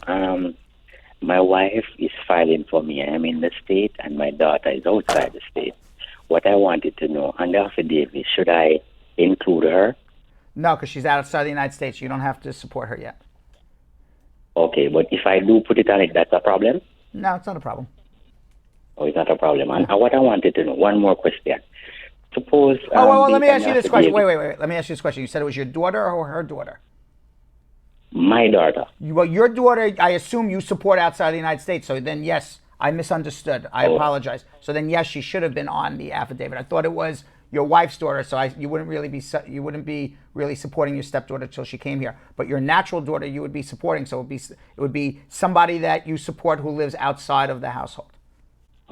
my wife is filing for me. I'm in the state, and my daughter is outside the state. What I wanted to know, on the affidavit, should I include her? No, because she's outside the United States. You don't have to support her yet. Okay, but if I do put it on it, that's a problem? No, it's not a problem. Oh, it's not a problem. And what I wanted to know, one more question. Suppose. Let me ask you this question. affidavit- Wait. Let me ask you this question. You said it was your daughter or her daughter? My daughter. Well, your daughter, I assume you support outside the United States. So then, yes, I misunderstood. I apologize. So then, yes, she should have been on the affidavit. I thought it was your wife's daughter. So you wouldn't be really supporting your stepdaughter till she came here. But your natural daughter, you would be supporting. So it would be somebody that you support who lives outside of the household.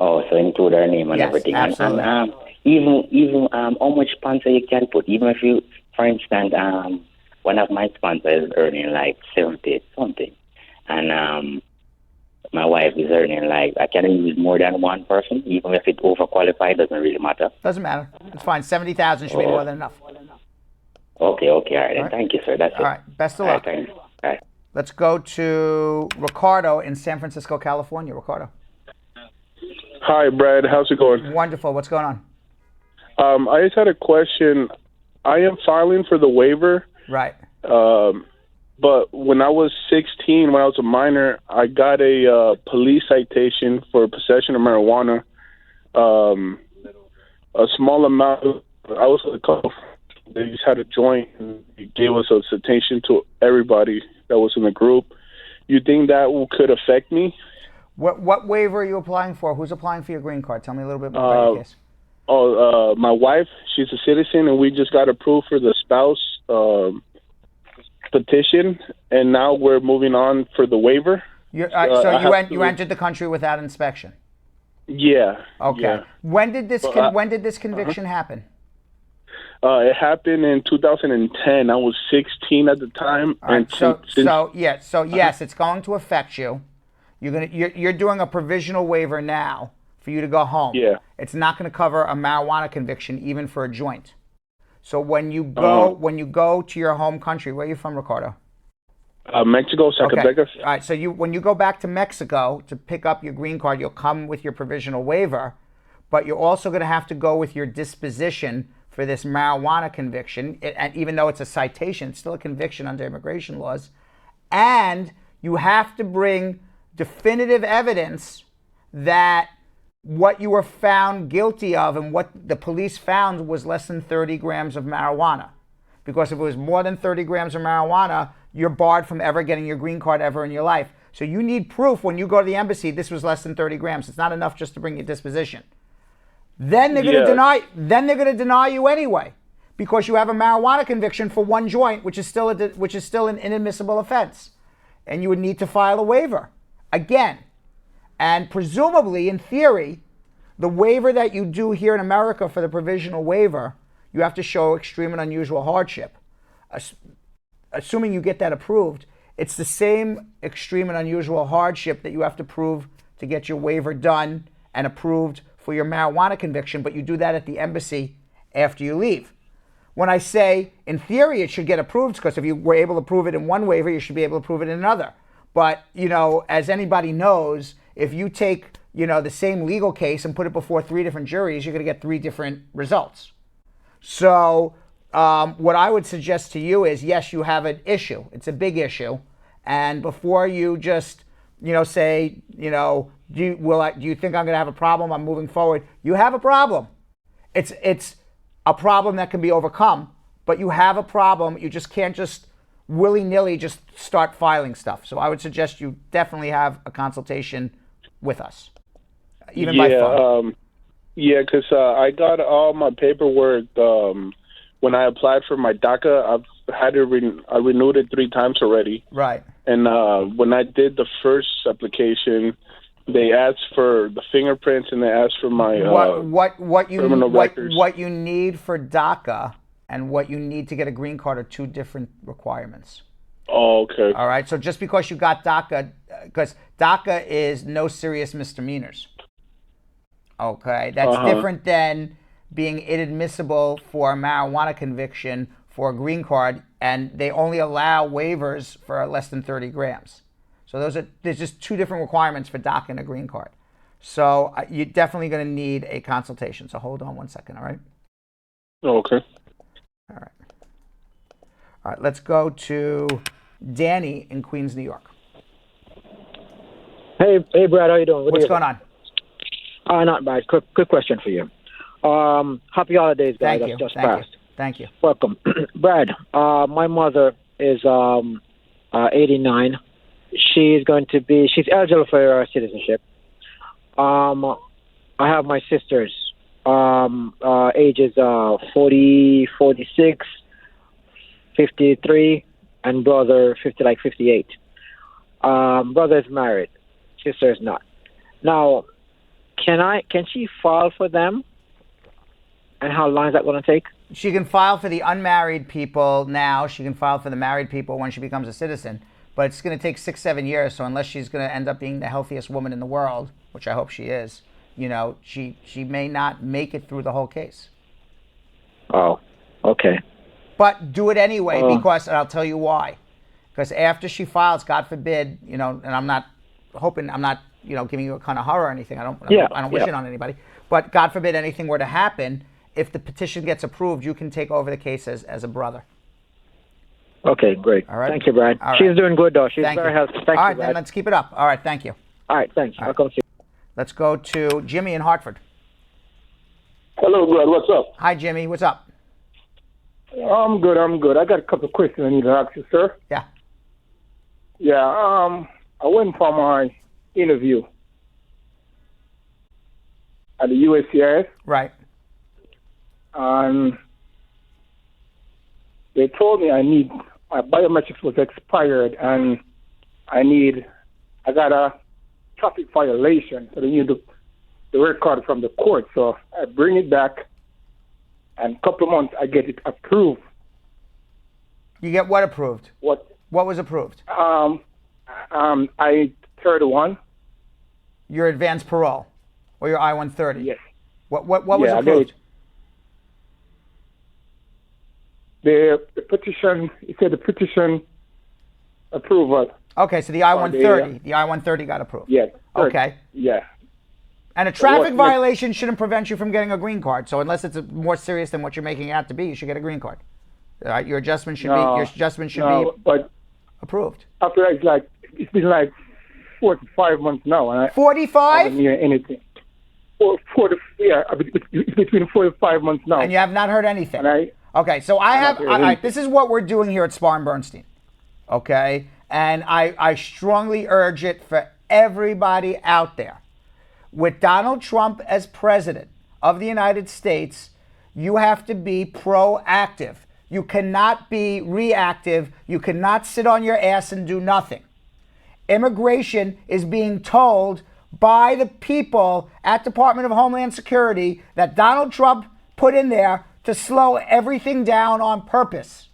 Oh, so include her name and Yes, everything. absolutely. And even how much sponsor you can put, even if you, for instance, one of my sponsors is earning like 70 something, and my wife is earning like, I can use more than one person, even if it overqualified, doesn't really matter. Doesn't matter. It's fine. 70,000 should be more than enough. Okay, all right, then. Thank you, sir. That's it. All right. Best of All luck. right, thanks. All right. Let's go to Ricardo in San Francisco, California. Ricardo. Hi, Brad. How's it going? Wonderful. What's going on? I just had a question. I am filing for the waiver. Right. But when I was 16, when I was a minor, I got a police citation for possession of marijuana. A small amount. I was with a couple. They just had a joint and they gave us a citation to everybody that was in the group. You think that could affect me? What waiver are you applying for? Who's applying for your green card? Tell me a little bit more about your case. My wife, she's a citizen, and we just got approved for the spouse petition, and now we're moving on for the waiver. You entered the country without inspection. Yeah. Okay. Yeah. When did this conviction happen? It happened in 2010. I was 16 at the time. All right, yes, it's going to affect you. You're doing a provisional waiver now for you to go home. Yeah. It's not going to cover a marijuana conviction, even for a joint. So when you go to your home country, where are you from, Ricardo? Mexico, Zacatecas. Okay. All right. So when you go back to Mexico to pick up your green card, you'll come with your provisional waiver, but you're also going to have to go with your disposition for this marijuana conviction. And even though it's a citation, it's still a conviction under immigration laws, and you have to bring definitive evidence that what you were found guilty of and what the police found was less than 30 grams of marijuana. Because if it was more than 30 grams of marijuana, you're barred from ever getting your green card ever in your life. So you need proof when you go to the embassy this was less than 30 grams. It's not enough just to bring your disposition. Then they're going to deny. Then they're going to deny you anyway, because you have a marijuana conviction for one joint, which is still an inadmissible offense, and you would need to file a waiver again. And presumably, in theory, the waiver that you do here in America for the provisional waiver, you have to show extreme and unusual hardship. Assuming you get that approved, it's the same extreme and unusual hardship that you have to prove to get your waiver done and approved for your marijuana conviction, but you do that at the embassy after you leave. When I say, in theory, it should get approved, because if you were able to prove it in one waiver, you should be able to prove it in another. But, as anybody knows, if you take, the same legal case and put it before 3 different juries, you're going to get 3 different results. So what I would suggest to you is, yes, you have an issue. It's a big issue. And before you just, say, do you think I'm going to have a problem? I'm moving forward. You have a problem. It's a problem that can be overcome, but you have a problem. You just can't just willy-nilly just start filing stuff. So I would suggest you definitely have a consultation with us, even by phone. Because I got all my paperwork when I applied for my DACA. I renewed it 3 times already. Right. And when I did the first application, they asked for the fingerprints and they asked for my criminal records. What you need for DACA and what you need to get a green card are 2 different requirements. Oh, okay. All right. So just because you got DACA, because DACA is no serious misdemeanors. Okay. That's different than being inadmissible for a marijuana conviction for a green card, and they only allow waivers for less than 30 grams. So there's just 2 different requirements for DACA and a green card. So you're definitely going to need a consultation. So hold on 1 second, all right? Okay. All right, let's go to Danny in Queens, New York. Hey, Brad, how you doing? What's going on? Not bad. Quick question for you. Happy holidays, guys. Thank you. Just passed. Thank you. Welcome. Brad, my mother is 89. She's eligible for citizenship. I have my sisters, ages 40, 46, 53, and brother 58. Brother is married, sister is not. Now, can she file for them? And how long is that going to take? She can file for the unmarried people now. She can file for the married people when she becomes a citizen. But it's going to take 6-7 years. So unless she's going to end up being the healthiest woman in the world, which I hope she is, she may not make it through the whole case. Oh, okay. But do it anyway, because, and I'll tell you why. Because after she files, God forbid, and I'm not giving you a kind of horror or anything. I don't wish it on anybody. But God forbid anything were to happen, if the petition gets approved, you can take over the case as a brother. Okay, great. All right. Thank you, Brad. All right. She's doing good, though. She's very healthy. Thank you, All right, Brad. then let's keep it up. All right, thank you. All right, thanks. I'll come see you. Let's go to Jimmy in Hartford. Hello, Brad. What's up? Hi, Jimmy. What's up? I'm good. I got a couple of questions I need to ask you, sir. Yeah. Yeah, I went for my interview at the UCHE. Right. And they told me my biometrics was expired and I got a traffic violation. So they need the record from the court. So I bring it back, and a couple of months I get it approved. You get what approved? What was approved? I 31. Your advanced parole or your I-130? Yes. What was approved? The petition, it said the petition approval. Okay, so the I-130 got approved. Yeah. Okay. Yeah. And a traffic violation shouldn't prevent you from getting a green card. So unless it's more serious than what you're making it out to be, you should get a green card. All right, your adjustment should be but approved. After that, it's been like 4 to 5 months now, and 45? I haven't heard anything. It's between 4 to 5 months now. And you have not heard anything. Okay, so all right, this is what we're doing here at Spar and Bernstein. okay? And I strongly urge it for everybody out there. With Donald Trump as president of the United States, you have to be proactive. You cannot be reactive. You cannot sit on your ass and do nothing. Immigration is being told by the people at Department of Homeland Security that Donald Trump put in there to slow everything down on purpose.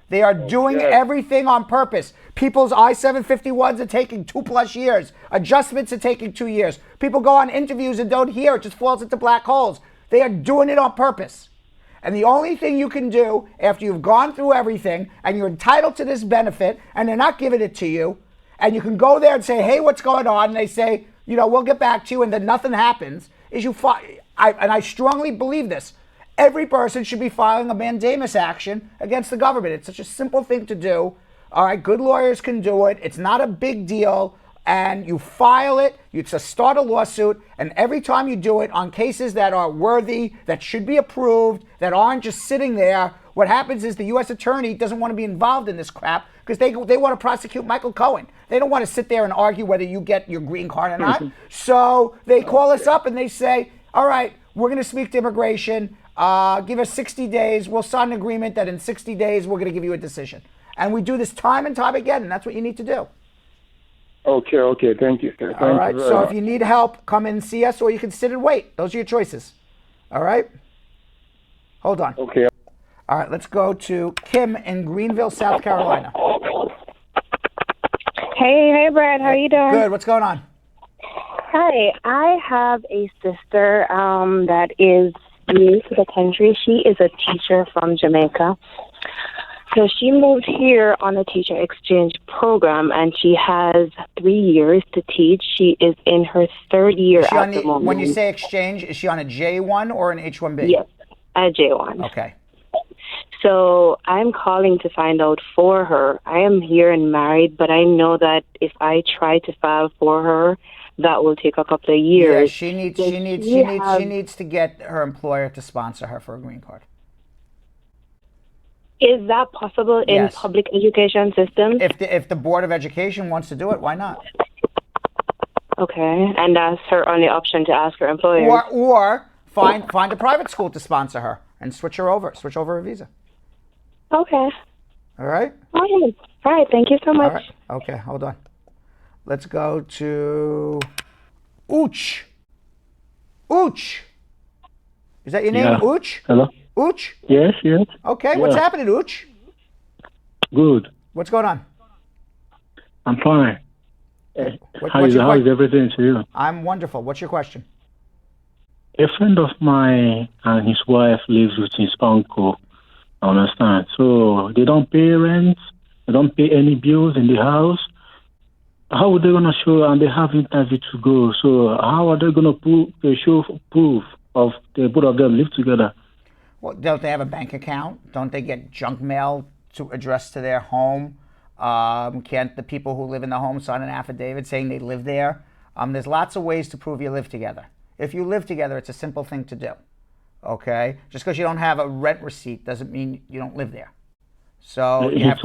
They are doing everything on purpose. People's I-751s are taking 2+ years. Adjustments are taking 2 years. People go on interviews and don't hear. It just falls into black holes. They are doing it on purpose. And the only thing you can do after you've gone through everything and you're entitled to this benefit and they're not giving it to you, and you can go there and say, hey, what's going on? And they say, we'll get back to you, and then nothing happens, is and I strongly believe this. Every person should be filing a mandamus action against the government. It's such a simple thing to do. All right, good lawyers can do it. It's not a big deal. And you file it, you start a lawsuit, and every time you do it on cases that are worthy, that should be approved, that aren't just sitting there, what happens is the U.S. attorney doesn't want to be involved in this crap because they want to prosecute Michael Cohen. They don't want to sit there and argue whether you get your green card or not. So they call us up and they say, all right, we're going to speak to immigration. Give us 60 days. We'll sign an agreement that in 60 days we're going to give you a decision. And we do this time and time again, and that's what you need to do. Okay, thank you. All right, so if you need help, come in and see us, or you can sit and wait. Those are your choices. All right? Hold on. Okay. All right, let's go to Kim in Greenville, South Carolina. Hey, Brad. How are you doing? Good. What's going on? Hi. I have a sister that is new to the country. She is a teacher from Jamaica. So she moved here on a teacher exchange program, and she has 3 years to teach. She is in her third year at the moment. When you say exchange, is she on a J1 or an H1B? Yes, a J1. Okay. So I'm calling to find out for her. I am here and married, but I know that if I try to file for her, that will take a couple of years. Yeah, she needs to get her employer to sponsor her for a green card. Is that possible in public education systems? If the Board of Education wants to do it, why not? Okay, and that's her only option to ask her employer. Or find a private school to sponsor her and switch over her visa. Okay. All right? All right, thank you so much. All right. Okay, hold on. Let's go to UCHE. UCHE. Is that your name, UCHE? Hello? UCHE? Yes. Okay, what's happening, UCHE? Good. What's going on? I'm fine. How is everything to you? I'm wonderful. What's your question? A friend of mine and his wife lives with his uncle. I understand. So they don't pay rent. They don't pay any bills in the house. How are they going to show, and they have interview to go, so how are they going to show proof of the both of them live together? Well, don't they have a bank account? Don't they get junk mail addressed to their home? Can't the people who live in the home sign an affidavit saying they live there? There's lots of ways to prove you live together. If you live together, it's a simple thing to do. Okay? Just because you don't have a rent receipt doesn't mean you don't live there. So you have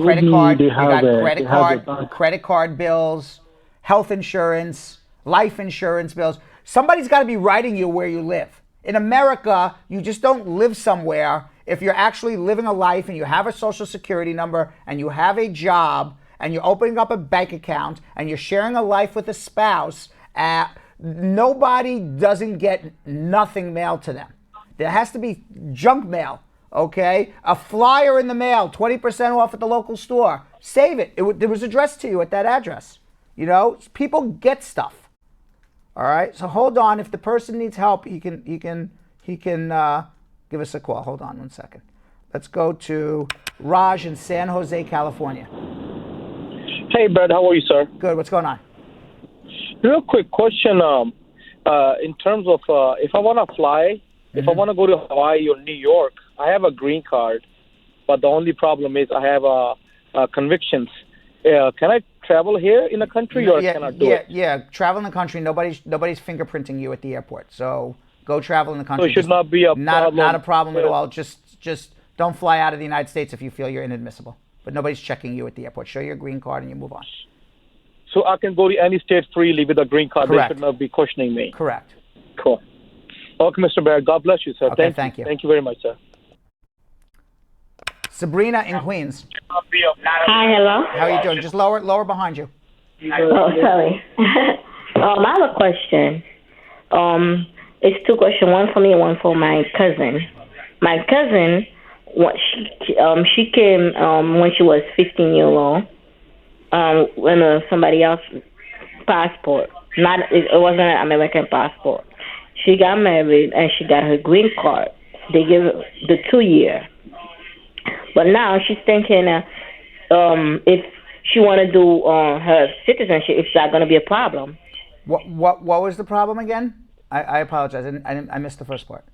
credit card bills, health insurance, life insurance bills. Somebody's got to be writing you where you live. In America, you just don't live somewhere if you're actually living a life and you have a social security number and you have a job and you're opening up a bank account and you're sharing a life with a spouse. Nobody doesn't get nothing mailed to them. There has to be junk mail. Okay, a flyer in the mail, 20% off at the local store. Save it. It was addressed to you at that address. People get stuff. All right. So hold on. If the person needs help, he can give us a call. Hold on 1 second. Let's go to Raj in San Jose, California. Hey, Brad. How are you, sir? Good. What's going on? Real quick question. In terms of if I want to fly. If I want to go to Hawaii or New York, I have a green card, but the only problem is I have convictions. Can I travel here in the country, or can I do it? Yeah, travel in the country. Nobody's fingerprinting you at the airport. So go travel in the country. So it should not be a problem. Not a problem at all. Just don't fly out of the United States if you feel you're inadmissible. but nobody's checking you at the airport. Show your green card and you move on. So I can go to any state freely with a green card. Correct. They should not be questioning me. Correct. Cool. Okay, Mr. Barrett. God bless you, sir. Okay, thank you. Thank you very much, sir. Sabrina in Queens. Hi, hello. How are you doing? Just lower behind you. Oh, sorry. I have a question. It's two questions, one for me and one for my cousin. My cousin, she came when she was 15 years old, when somebody else's passport. It wasn't an American passport. She got married and she got her green card. They gave her the 2 year. But now she's thinking if she want to do her citizenship, it's not going to be a problem. What was the problem again? I apologize. I missed the first part.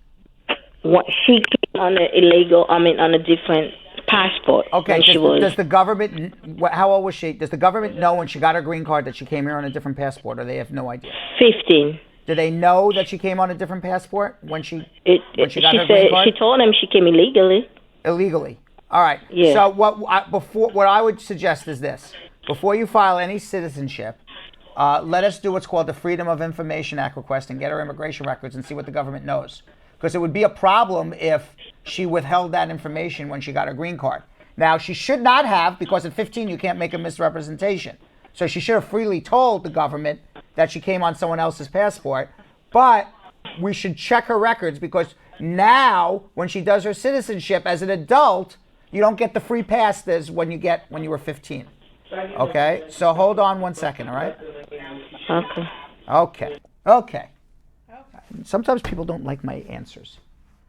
She came on on a different passport. Okay. Does the government? How old was she? Does the government know when she got her green card that she came here on a different passport, or they have no idea? 15. Do they know that she came on a different passport when she got her said, green card? She told him she came illegally. Illegally. All right. Yeah. So what I would suggest is this: before you file any citizenship, let us do what's called the Freedom of Information Act request and get her immigration records and see what the government knows. Because it would be a problem if she withheld that information when she got her green card. Now, she should not have, because at 15 you can't make a misrepresentation. So she should have freely told the government that she came on someone else's passport. But we should check her records, because now when she does her citizenship as an adult, you don't get the free pass as when you were 15. Okay? So hold on 1 second, all right? Okay. Sometimes people don't like my answers.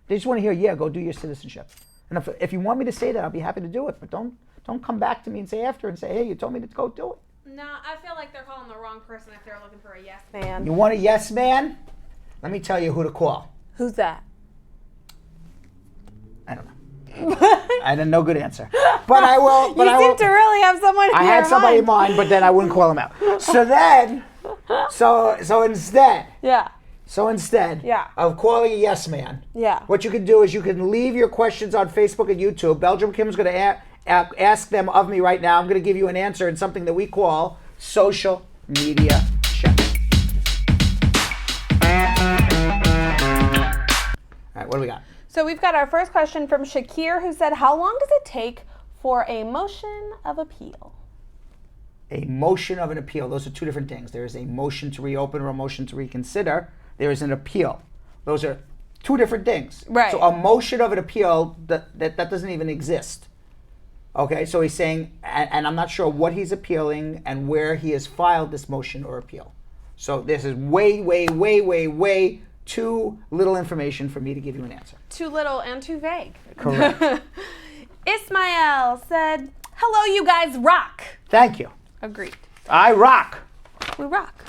They just want to hear, yeah, go do your citizenship. And if you want me to say that, I'll be happy to do it. But don't come back to me and say after and say, hey, you told me to go do it. No, I feel like they're calling the wrong person if they're looking for a yes man. You want a yes man? Let me tell you who to call. Who's that? I don't know. I had no good answer. But I will. But you seem to really have someone in your I had somebody in mind. mind, but then I wouldn't call him out. So then, so instead. Yeah. So instead of calling a yes man, what you can do is you can leave your questions on Facebook and YouTube. Belgium Kim's going to ask them of me right now. I'm going to give you an answer in something that we call social media check. All right, what do we got? So we've got our first question from Shakir, who said, how long does it take for a motion of appeal? A motion of an appeal. Those are two different things. There is a motion to reopen or a motion to reconsider. There is an appeal. Those are two different things. Right. So a motion of an appeal, that doesn't even exist. Okay, so he's saying, and I'm not sure what he's appealing and where he has filed this motion or appeal. So this is way too little information for me to give you an answer. Too little and too vague. Correct. Ismael said, hello, you guys rock. Thank you. Agreed. I rock. We rock.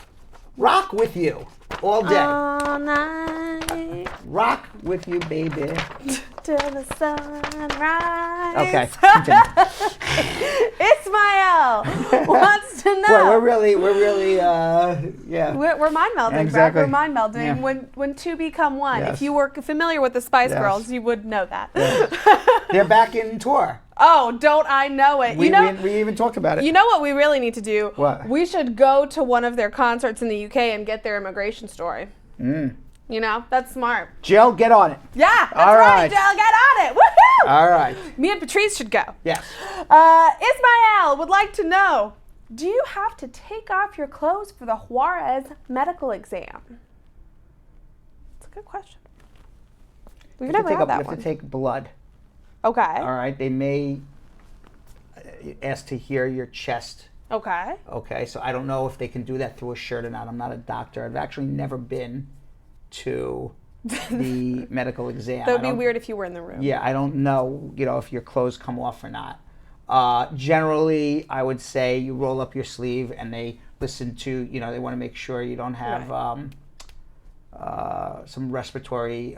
Rock with you all day. All night. Rock with you, baby. Till the sunrise. Okay. Ismael wants to know. Well, we're really, yeah. We're mind melding, exactly. Brad. We're mind melding. Yeah. When two become one. Yes. If you were familiar with the Spice Yes. Girls, you would know that. Yes. They're back in tour. Oh, don't I know it? We even talked about it. You know what we really need to do? What? We should go to one of their concerts in the UK and get their immigration story. You know, that's smart. Jill, get on it. Yeah, that's All right, right. Jill, get on it. Woohoo! All right. Me and Patrice should go. Yes. Ismael would like to know, do you have to take off your clothes for the Juarez medical exam? It's a good question. We've never had that You have one. to take blood. Okay. All right. They may ask to hear your chest. Okay. Okay. So I don't know if they can do that through a shirt or not. I'm not a doctor. I've actually never been to the medical exam. That would be weird if you were in the room. Yeah, I don't know, if your clothes come off or not. Generally, I would say you roll up your sleeve and they listen to, they want to make sure you don't have some respiratory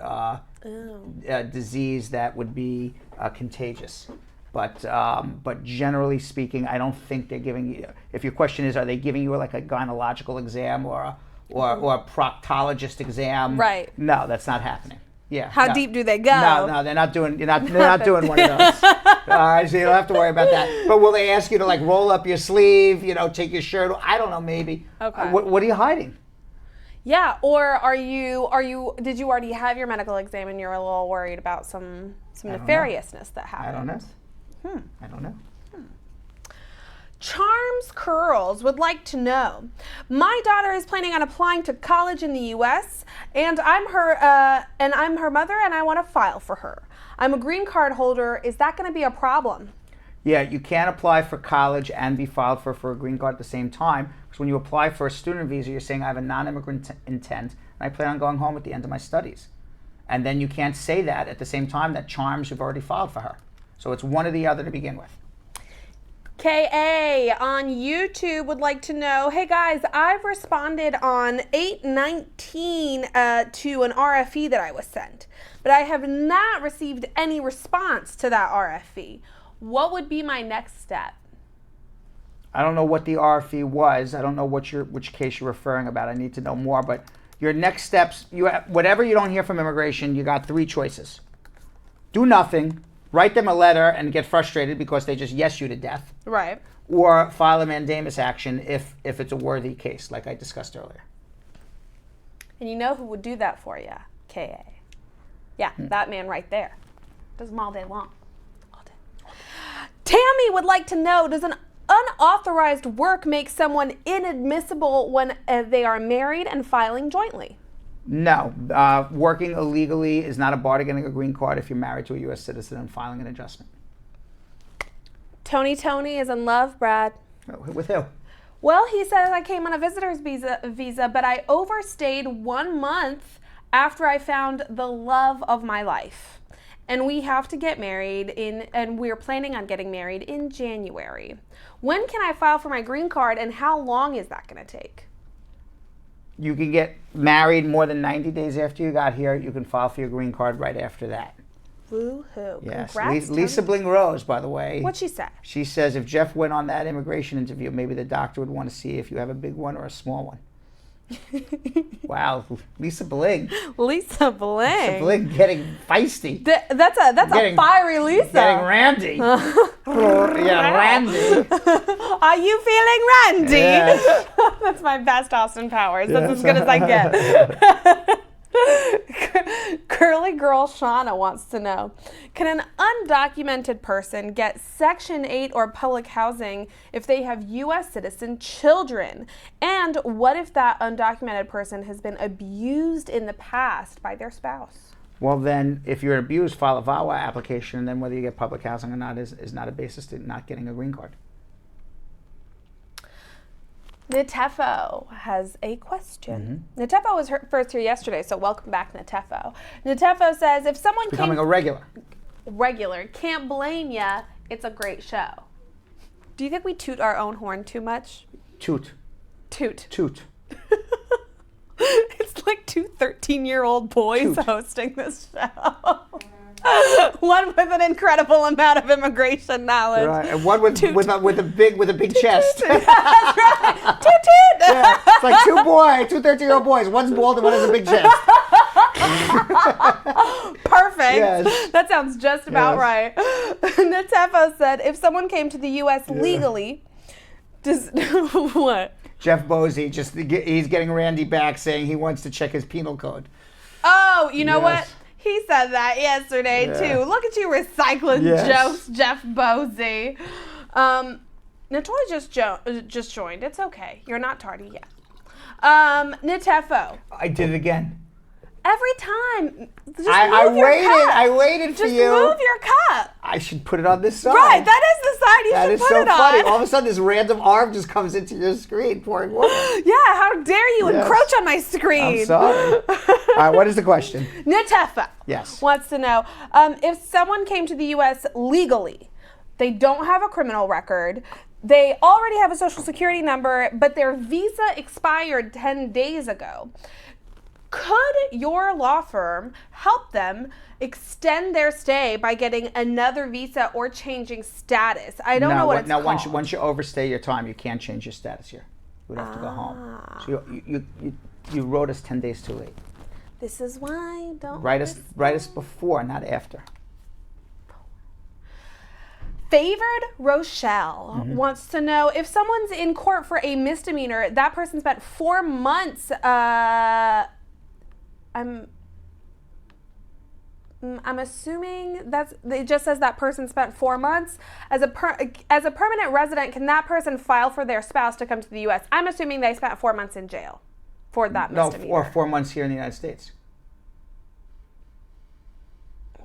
disease that would be contagious. But generally speaking, I don't think they're giving you, if your question is, are they giving you like a gynecological exam or a proctologist exam? Right. No, that's not happening. Yeah. How no. deep do they go? No, they're not doing. They're not doing one of those. All right, so you don't have to worry about that. But will they ask you to like roll up your sleeve? Take your shirt. I don't know. Maybe. Okay. What are you hiding? Yeah. Or are you? Did you already have your medical exam and you're a little worried about some nefariousness that happened? I don't know. I don't know. Charms Curls would like to know, my daughter is planning on applying to college in the U.S. and I'm her mother and I want to file for her. I'm a green card holder. Is that going to be a problem? Yeah, you can't apply for college and be filed for a green card at the same time, because when you apply for a student visa, you're saying I have a non-immigrant intent and I plan on going home at the end of my studies. And then you can't say that at the same time that Charms you've already filed for her. So it's one or the other to begin with. KA on YouTube would like to know, hey guys, I've responded on 8/19 to an RFE that I was sent, but I have not received any response to that RFE. What would be my next step? I don't know what the RFE was. I don't know which case you're referring about. I need to know more. But your next steps, whatever you don't hear from immigration, you got 3 choices. Do nothing. Write them a letter and get frustrated because they just yes you to death. Right. Or file a mandamus action if it's a worthy case, like I discussed earlier. And you know who would do that for you? KA. Yeah, that man right there. Does them all day long. All day. Tammy would like to know, does an unauthorized work make someone inadmissible when they are married and filing jointly? No. Working illegally is not a bar to getting a green card if you're married to a U.S. citizen and filing an adjustment. Tony is in love, Brad. With who? Well, he says I came on a visitor's visa, but I overstayed 1 month after I found the love of my life. And we have to get married and we're planning on getting married in January. When can I file for my green card and how long is that going to take? You can get married more than 90 days after you got here. You can file for your green card right after that. Woo-hoo. Yes. Congrats, Lisa Bling Rose, by the way. What'd she say? She says if Jeff went on that immigration interview, maybe the doctor would want to see if you have a big one or a small one. Wow, Lisa Bling. Lisa Bling. Lisa Bling getting feisty. That's a fiery Lisa. Getting randy. Yeah, randy. Are you feeling randy? Yes. That's my best Austin Powers. That's as good as I get. Curly Girl Shauna wants to know, can an undocumented person get Section 8 or public housing if they have U.S. citizen children? And what if that undocumented person has been abused in the past by their spouse? Well, then, if you're abused, file a VAWA application, and then whether you get public housing or not is not a basis to not getting a green card. Natefo has a question. Natefo was first here yesterday, so welcome back, Natefo. Natefo says, if someone becoming a regular, can't blame ya. It's a great show. Do you think we toot our own horn too much? Toot. It's like 2 13-year-old boys hosting this show. One with an incredible amount of immigration knowledge. Right, and one with a big chest. That's right. Toot toot. Yeah, it's like 2 13-year-old boys. One's bald and one has a big chest. Perfect. Yes. That sounds just about right. Natefo said, if someone came to the U.S. legally, does what? Jeff Bosey, he's getting Randy back saying he wants to check his penal code. Oh, you know what? He said that yesterday too. Look at you recycling jokes, Jeff Bosey. Natoya just joined. It's okay. You're not tardy yet. Natefo. I did it again. Every time. I waited for you. Just move your cup. I should put it on this side. Right, that is the side you should put it on. That is so funny. All of a sudden, this random arm just comes into your screen pouring water. Yeah, how dare you encroach on my screen. I'm sorry. All right, what is the question? Natefo wants to know, if someone came to the U.S. legally, they don't have a criminal record, they already have a social security number, but their visa expired 10 days ago, could your law firm help them extend their stay by getting another visa or changing status? I don't know what it's called. Once you overstay your time, you can't change your status here. You would have to go home. So you wrote us 10 days too late. This is why don't Write us before, not after. Favored Rochelle wants to know if someone's in court for a misdemeanor, that person spent 4 months. I'm assuming it just says that person spent 4 months as a permanent resident. Can that person file for their spouse to come to the U.S.? I'm assuming they spent 4 months in jail for that misdemeanor. No, or 4 months here in the United States.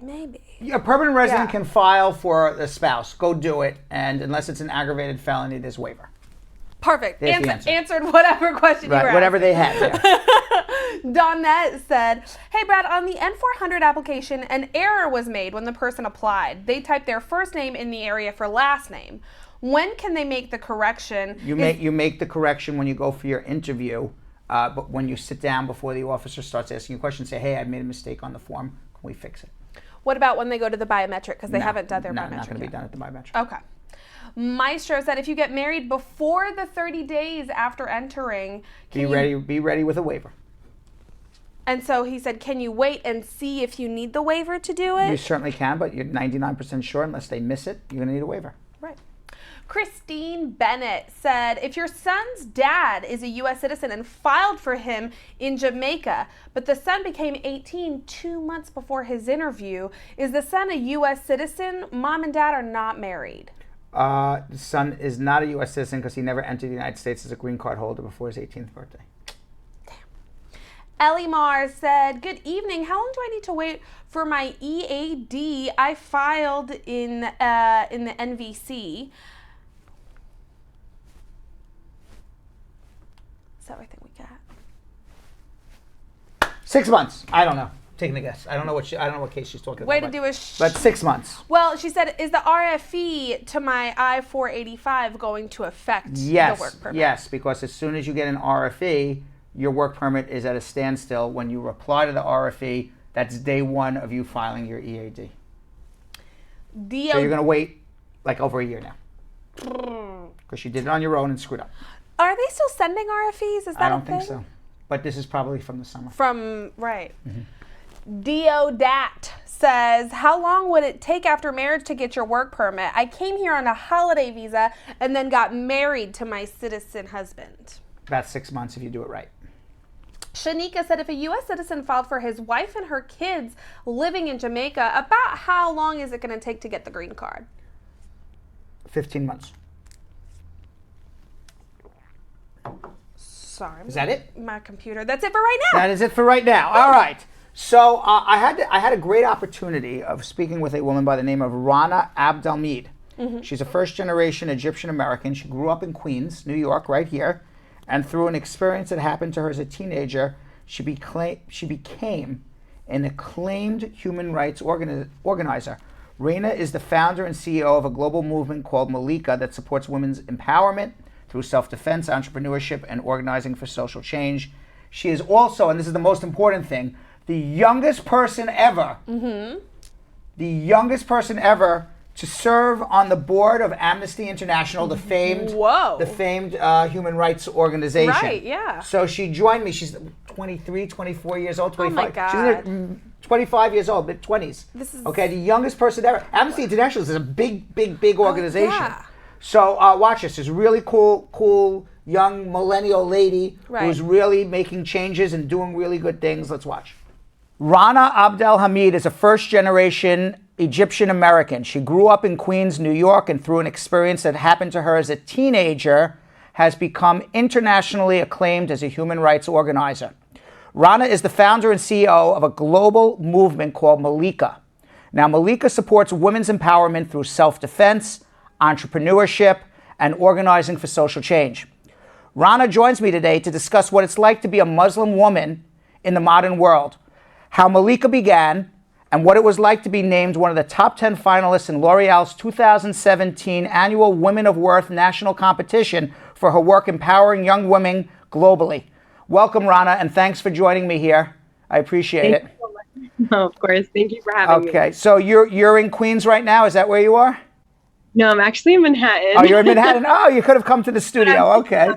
Maybe. A permanent resident can file for the spouse. Go do it. And unless it's an aggravated felony, there's waiver. Perfect. Answer. Answered whatever question you were whatever they had there. Donette said, hey, Brad, on the N400 application, an error was made when the person applied. They typed their first name in the area for last name. When can they make the correction? You make the correction when you go for your interview, but when you sit down before the officer starts asking you questions, say, hey, I made a mistake on the form. Can we fix it? What about when they go to the biometric? Because they haven't done their biometric not going to be yet. done at the biometric. Okay. Maestro said if you get married before the 30 days after entering, Be ready with a waiver. And so he said, can you wait and see if you need the waiver to do it? You certainly can, but you're 99% sure unless they miss it, you're going to need a waiver. Right. Christine Bennett said, if your son's dad is a U.S. citizen and filed for him in Jamaica, but the son became 18 2 months before his interview, is the son a U.S. citizen? Mom and dad are not married. The son is not a U.S. citizen because he never entered the United States as a green card holder before his 18th birthday. Ellie Mars said, good evening. How long do I need to wait for my EAD? I filed in the NVC. Is that everything we got? 6 months. I don't know. Taking a guess. I don't know what case she's talking Way about. to do a but 6 months. Well, she said, is the RFE to my I-485 going to affect the work permit? Yes, because as soon as you get an RFE, your work permit is at a standstill. When you reply to the RFE, that's day one of you filing your EAD. So you're going to wait like over a year now. Because you did it on your own and screwed up. Are they still sending RFEs? Is that I don't think so. But this is probably from the summer. Right. Diodat says, how long would it take after marriage to get your work permit? I came here on a holiday visa and then got married to my citizen husband. About 6 months if you do it right. Shanika said if a U.S. citizen filed for his wife and her kids living in Jamaica, about how long is it going to take to get the green card? 15 months. Sorry. Is that it? My computer. That's it for right now. That is it for right now. All right. So I had a great opportunity of speaking with a woman by the name of Rana Abdelhamid. She's a first-generation Egyptian American. She grew up in Queens, New York, right here. And through an experience that happened to her as a teenager, she became an acclaimed human rights organizer. Rana is the founder and CEO of a global movement called Malikah that supports women's empowerment through self-defense, entrepreneurship, and organizing for social change. She is also, and this is the most important thing, the youngest person ever, to serve on the board of Amnesty International, the famed human rights organization. Right, yeah. So she joined me. She's 23, 24 years old, 25. Oh my God. She's in her 25 years old, mid-20s. Okay, the youngest person ever. Amnesty International is a big organization. Yeah. So watch this. This really cool young millennial lady who's really making changes and doing really good things. Let's watch. Rana Abdelhamid is a first-generation Egyptian American. She grew up in Queens, New York, and through an experience that happened to her as a teenager, has become internationally acclaimed as a human rights organizer. Rana is the founder and CEO of a global movement called Malikah. Now, Malikah supports women's empowerment through self-defense, entrepreneurship, and organizing for social change. Rana joins me today to discuss what it's like to be a Muslim woman in the modern world, how Malikah began, and what it was like to be named one of the top 10 finalists in L'Oreal's 2017 annual Women of Worth national competition for her work empowering young women globally. Welcome, Rana, and thanks for joining me here. I appreciate it. Thank you so much. No, of course. Thank you for having me. Okay, so you're in Queens right now. Is that where you are? No, I'm actually in Manhattan. Oh, you're in Manhattan? Oh, you could have come to the studio. Okay.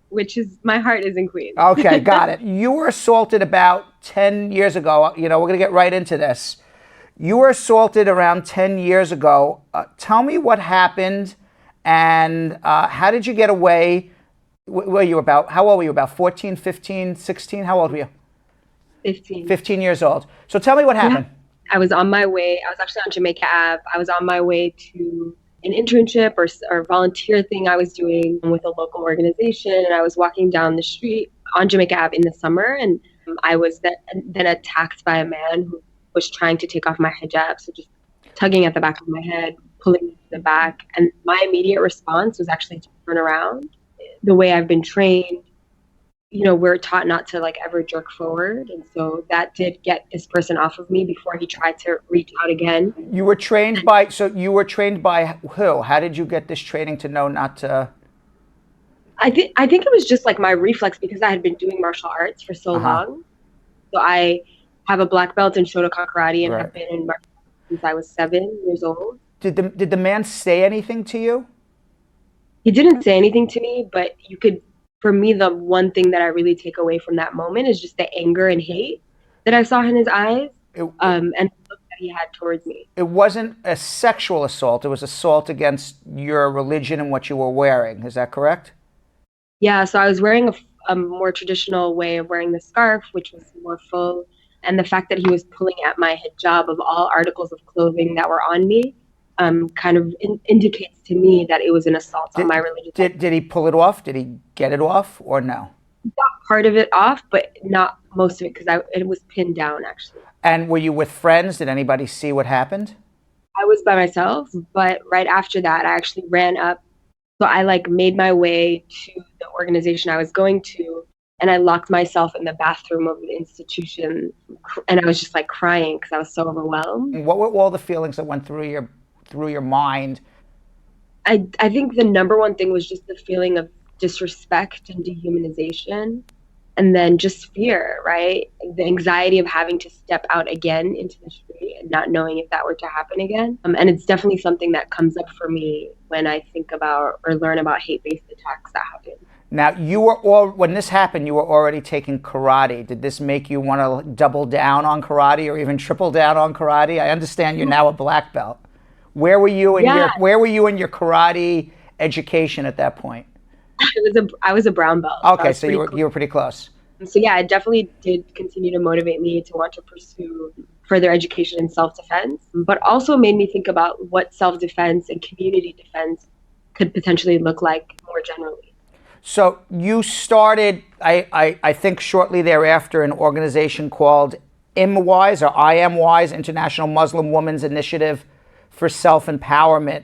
Which is, my heart is in Queens. Okay, got it. You were assaulted about 10 years ago. We're going to get right into this. You were assaulted around 10 years ago. Tell me what happened and how did you get away? How old were you? About 14, 15, 16? How old were you? 15. 15 years old. So tell me what happened. I was on my way. I was actually on Jamaica Ave. I was on my way to an internship or volunteer thing I was doing with a local organization. And I was walking down the street on Jamaica Ave in the summer. And I was then attacked by a man who was trying to take off my hijab. So just tugging at the back of my head, pulling me to the back. And my immediate response was actually to turn around. The way I've been trained, we're taught not to ever jerk forward. And so that did get this person off of me before he tried to reach out again. You were trained by who? How did you get this training to know not to? I think it was just my reflex because I had been doing martial arts for so long. So I have a black belt in Shotokan karate and have been in martial arts since I was 7 years old. Did the man say anything to you? He didn't say anything to me, but for me, the one thing that I really take away from that moment is just the anger and hate that I saw in his eyes and the look that he had towards me. It wasn't a sexual assault. It was assault against your religion and what you were wearing. Is that correct? Yeah, so I was wearing a more traditional way of wearing the scarf, which was more full. And the fact that he was pulling at my hijab of all articles of clothing that were on me kind of indicates to me that it was an assault on my religion. Did he pull it off? Did he get it off or no? He got part of it off, but not most of it because it was pinned down actually. And were you with friends? Did anybody see what happened? I was by myself, but right after that, I actually ran up. So I made my way to the organization I was going to, and I locked myself in the bathroom of the institution, and I was just crying because I was so overwhelmed. What were all the feelings that went through your mind? I think the number one thing was just the feeling of disrespect and dehumanization, and then just fear, right? The anxiety of having to step out again into the street and not knowing if that were to happen again. And it's definitely something that comes up for me when I think about or learn about hate-based attacks that happen. Now, when this happened, you were already taking karate. Did this make you want to double down on karate or even triple down on karate? I understand you're now a black belt. Where were you in your karate education at that point? I was a brown belt. Okay, so you were pretty close. So yeah, it definitely did continue to motivate me to want to pursue further education in self-defense, but also made me think about what self-defense and community defense could potentially look like more generally. So you started, I think shortly thereafter, an organization called IMWISE or IMWISE, International Muslim Women's Initiative for Self-Empowerment.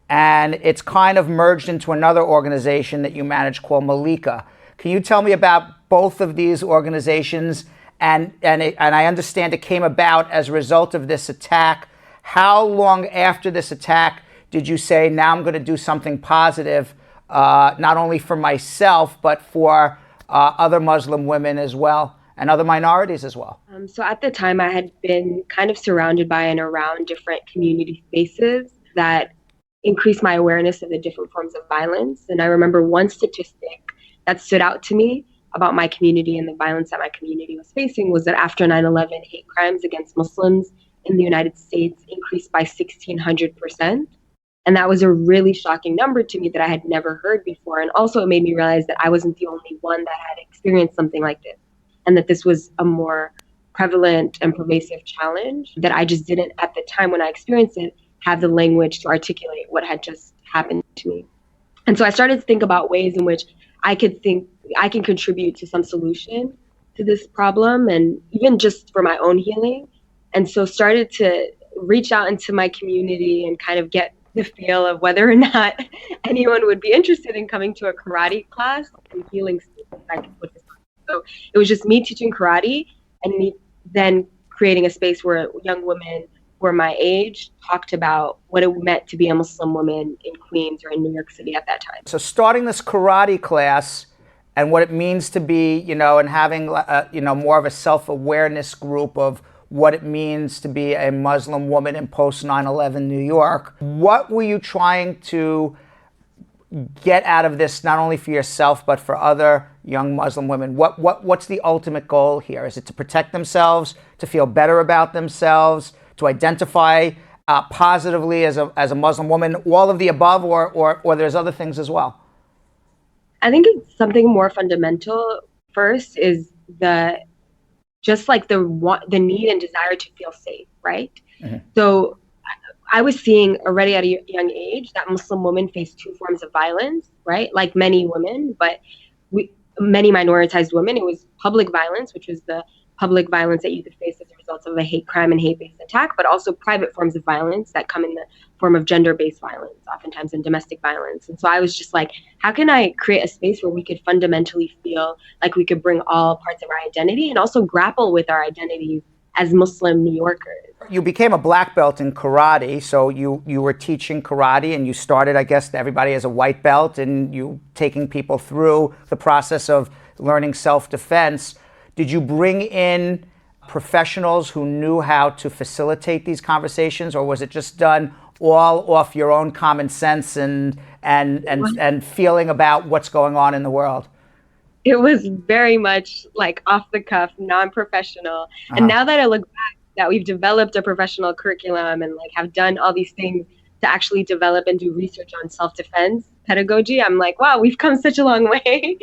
And it's kind of merged into another organization that you manage called Malikah. Can you tell me about both of these organizations? And I understand it came about as a result of this attack. How long after this attack did you say, now I'm going to do something positive, not only for myself, but for other Muslim women as well, and other minorities as well? So at the time, I had been kind of surrounded by and around different community spaces that increased my awareness of the different forms of violence. And I remember one statistic that stood out to me about my community and the violence that my community was facing was that after 9/11, hate crimes against Muslims in the United States increased by 1,600%. And that was a really shocking number to me that I had never heard before. And also it made me realize that I wasn't the only one that had experienced something like this, and that this was a more prevalent and pervasive challenge that I just didn't, at the time when I experienced it, have the language to articulate what had just happened to me. And so I started to think about ways in which I can contribute to some solution to this problem, and even just for my own healing. And so started to reach out into my community and kind of get the feel of whether or not anyone would be interested in coming to a karate class and healing space I could put this on. So it was just me teaching karate and me then creating a space where young women who were my age talked about what it meant to be a Muslim woman in Queens or in New York City at that time. So starting this karate class and what it means to be, and having, more of a self-awareness group of what it means to be a Muslim woman in post 9/11 New York. What were you trying to get out of this, not only for yourself, but for other young Muslim women? What's the ultimate goal here? Is it to protect themselves, to feel better about themselves, to identify positively as a Muslim woman, all of the above, or there's other things as well? I think it's something more fundamental. First is the need and desire to feel safe, right? Mm-hmm. So I was seeing already at a young age that Muslim women face two forms of violence, right? Like many women, but many minoritized women, it was public violence, which was the public violence that you could face as a result of a hate crime and hate-based attack, but also private forms of violence that come in the form of gender-based violence, oftentimes in domestic violence. And so I was just like, how can I create a space where we could fundamentally feel like we could bring all parts of our identity and also grapple with our identities as Muslim New Yorkers? You became a black belt in karate, so you were teaching karate, and you started, I guess, everybody as a white belt, and you taking people through the process of learning self-defense. Did you bring in professionals who knew how to facilitate these conversations, or was it just done all off your own common sense and feeling about what's going on in the world? It was very much like off the cuff, non-professional. Uh-huh. And now that I look back, that we've developed a professional curriculum and like have done all these things to actually develop and do research on self-defense pedagogy, I'm like, wow, we've come such a long way.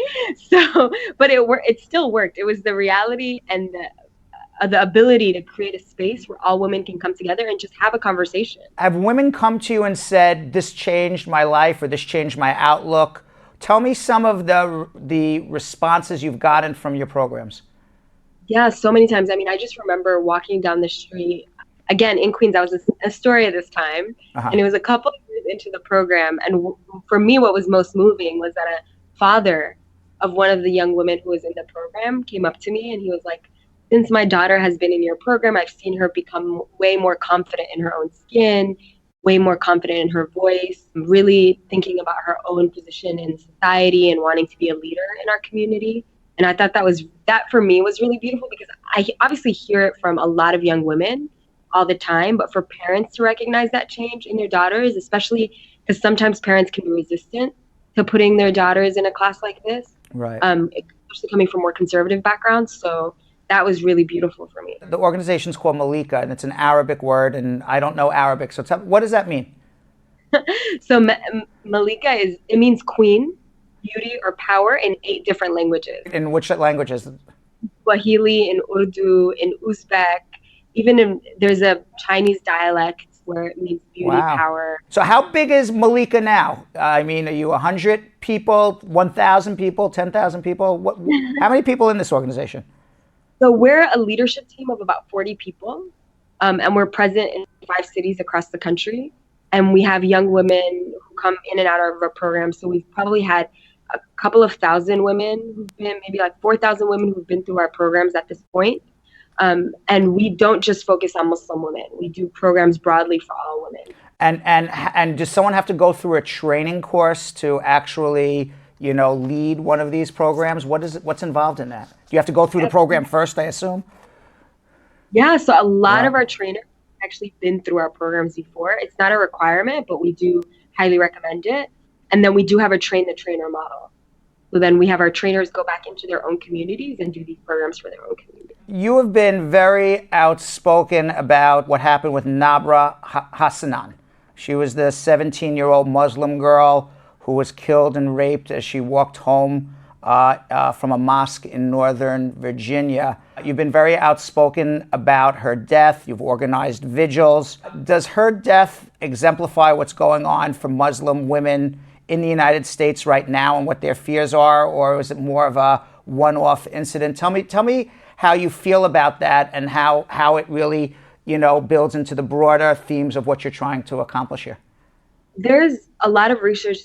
So, but it still worked. It was the reality and the ability to create a space where all women can come together and just have a conversation. Have women come to you and said, this changed my life, or this changed my outlook? Tell me some of the responses you've gotten from your programs. Yeah, so many times. I mean, I just remember walking down the street, again, in Queens. I was in Astoria this time, and it was a couple of years into the program. And for me, what was most moving was that a father of one of the young women who was in the program came up to me, and he was like, since my daughter has been in your program, I've seen her become way more confident in her own skin, way more confident in her voice, really thinking about her own position in society and wanting to be a leader in our community. And I thought that for me was really beautiful, because I obviously hear it from a lot of young women all the time, but for parents to recognize that change in their daughters, especially because sometimes parents can be resistant to putting their daughters in a class like this, right? Especially coming from more conservative backgrounds. So that was really beautiful for me. The organization's called Malikah, and it's an Arabic word, and I don't know Arabic, so what does that mean? So Malikah it means queen, beauty, or power in 8 different languages. In which languages? Swahili, in Urdu, in Uzbek, there's a Chinese dialect where it means beauty, power. So how big is Malikah now? I mean, are you 100 people, 1,000 people, 10,000 people? How many people in this organization? So we're a leadership team of about 40 people, and we're present in 5 cities across the country. And we have young women who come in and out of our program. So we've probably had a couple of thousand women who've been, maybe like 4,000 women who've been through our programs at this point. And we don't just focus on Muslim women. We do programs broadly for all women. And does someone have to go through a training course to actually, lead one of these programs? What's involved in that? Do you have to go through the program first, I assume? Yeah, so a lot of our trainers have actually been through our programs before. It's not a requirement, but we do highly recommend it. And then we do have a train-the-trainer model. So then we have our trainers go back into their own communities and do these programs for their own community. You have been very outspoken about what happened with Nabra Hassanan. She was the 17-year-old Muslim girl who was killed and raped as she walked home from a mosque in Northern Virginia. You've been very outspoken about her death. You've organized vigils. Does her death exemplify what's going on for Muslim women in the United States right now and what their fears are, or is it more of a one-off incident? Tell me how you feel about that and how it really, builds into the broader themes of what you're trying to accomplish here. There's a lot of research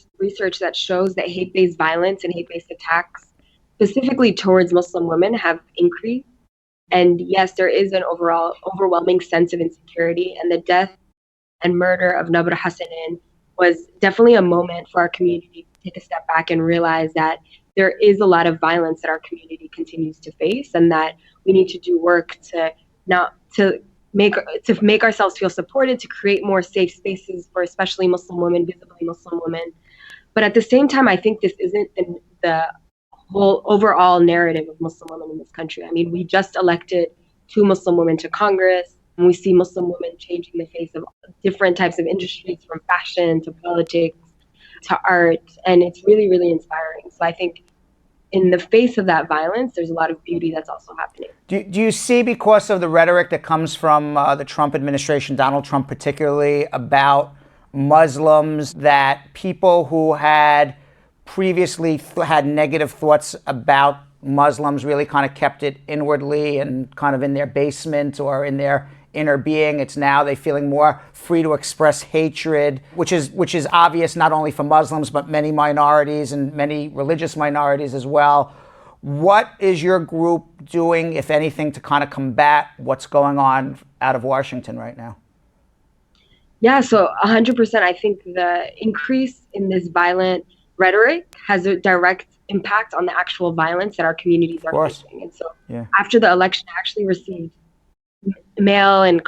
that shows that hate-based violence and hate-based attacks, specifically towards Muslim women, have increased. And yes, there is an overwhelming sense of insecurity, and the death and murder of Nabra Hassanan was definitely a moment for our community to take a step back and realize that there is a lot of violence that our community continues to face, and that we need to do work to make ourselves feel supported, to create more safe spaces for especially Muslim women, visibly Muslim women. But at the same time, I think this isn't the whole overall narrative of Muslim women in this country. I mean, we just elected 2 Muslim women to Congress, and we see Muslim women changing the face of different types of industries, from fashion to politics to art, and it's really, really inspiring. So I think in the face of that violence, there's a lot of beauty that's also happening. Do you see, because of the rhetoric that comes from the Trump administration, Donald Trump particularly, about Muslims, that people who had previously had negative thoughts about Muslims really kind of kept it inwardly and kind of in their basement or in their inner being? It's now they feeling more free to express hatred, which is obvious not only for Muslims but many minorities and many religious minorities as well. What is your group doing, if anything, to kind of combat what's going on out of Washington right now? Yeah, so 100%. I think the increase in this violent rhetoric has a direct impact on the actual violence that our communities are facing. And so after the election, I actually received mail and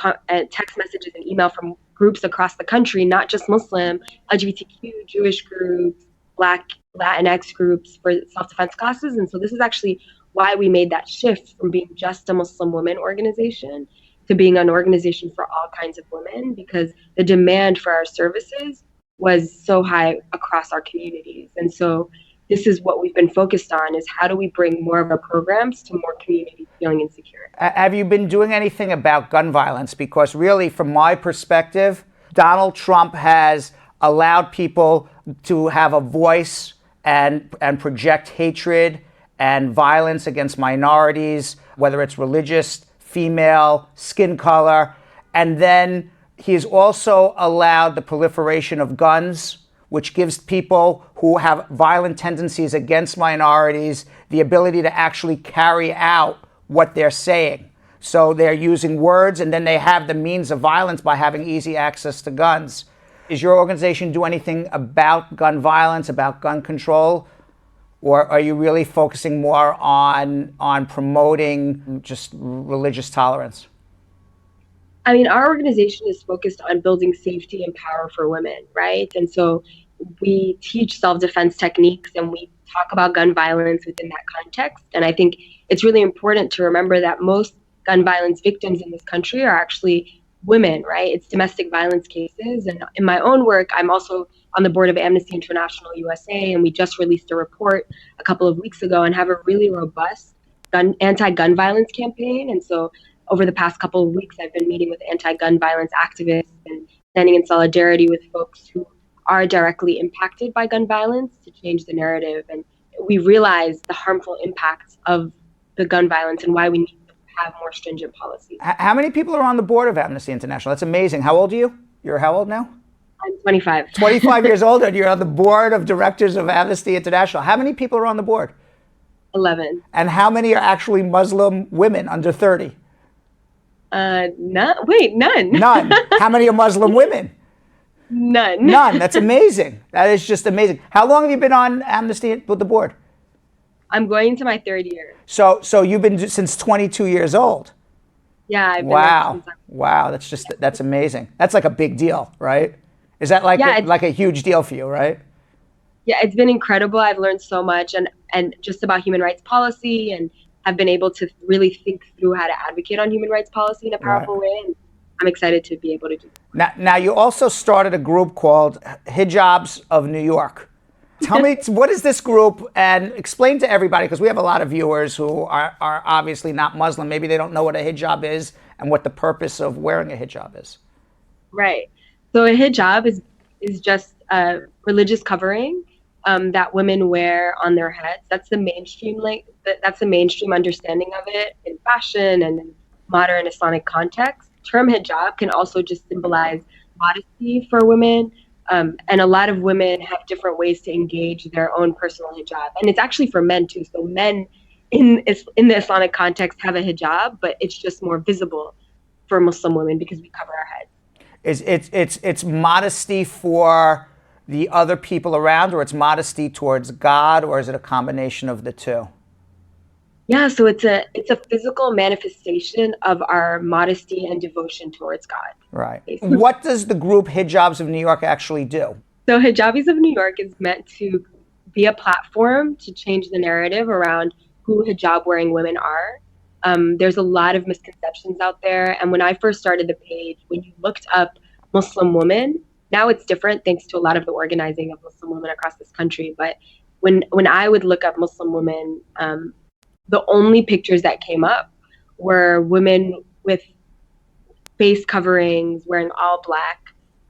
text messages and email from groups across the country, not just Muslim, LGBTQ, Jewish groups, Black, Latinx groups for self-defense classes. And so this is actually why we made that shift from being just a Muslim women organization to being an organization for all kinds of women, because the demand for our services was so high across our communities. And so this is what we've been focused on, is how do we bring more of our programs to more communities feeling insecure. Have you been doing anything about gun violence? Because really, from my perspective, Donald Trump has allowed people to have a voice and project hatred and violence against minorities, whether it's religious, female, skin color. And then he has also allowed the proliferation of guns, which gives people who have violent tendencies against minorities the ability to actually carry out what they're saying. So they're using words, and then they have the means of violence by having easy access to guns. Is your organization do anything about gun violence, about gun control? Or are you really focusing more on promoting just religious tolerance? I mean, our organization is focused on building safety and power for women, right? And so we teach self-defense techniques and we talk about gun violence within that context. And I think it's really important to remember that most gun violence victims in this country are actually women, right? It's domestic violence cases. And in my own work, I'm also on the board of Amnesty International USA, and we just released a report a couple of weeks ago and have a really robust anti-gun violence campaign. And so over the past couple of weeks, I've been meeting with anti-gun violence activists and standing in solidarity with folks who are directly impacted by gun violence to change the narrative. And we realize the harmful impacts of the gun violence and why we need to have more stringent policies. How many people are on the board of Amnesty International? That's amazing. How old are you? You're how old now? I'm 25. 25 years old, and you're on the board of directors of Amnesty International. How many people are on the board? 11. And how many are actually Muslim women under 30? None. None. How many are Muslim women? None. None. That's amazing. That is just amazing. How long have you been on Amnesty with the board? I'm going into my 3rd year. So you've been since 22 years old. Yeah. I've been wow. Wow. That's amazing. That's like a big deal, right? Is that like like a huge deal for you, right? Yeah, it's been incredible. I've learned so much and just about human rights policy, and have been able to really think through how to advocate on human rights policy in a powerful way. And I'm excited to be able to do that. Now you also started a group called Hijabs of New York. Tell me, what is this group? And explain to everybody, because we have a lot of viewers who are obviously not Muslim. Maybe they don't know what a hijab is and what the purpose of wearing a hijab is. Right. So a hijab is just a religious covering that women wear on their heads. That's the mainstream that's the mainstream understanding of it in fashion and in modern Islamic context. Term hijab can also just symbolize modesty for women. And a lot of women have different ways to engage their own personal hijab. And it's actually for men too. So men in the Islamic context have a hijab, but it's just more visible for Muslim women because we cover our heads. It's modesty for the other people around, or it's modesty towards God, or is it a combination of the two? Yeah, so it's a physical manifestation of our modesty and devotion towards God. Right. Basically. What does the group Hijabs of New York actually do? So Hijabis of New York is meant to be a platform to change the narrative around who hijab wearing women are. There's a lot of misconceptions out there. And when I first started the page, when you looked up Muslim woman, now it's different thanks to a lot of the organizing of Muslim women across this country. But when I would look up Muslim women, the only pictures that came up were women with face coverings, wearing all black.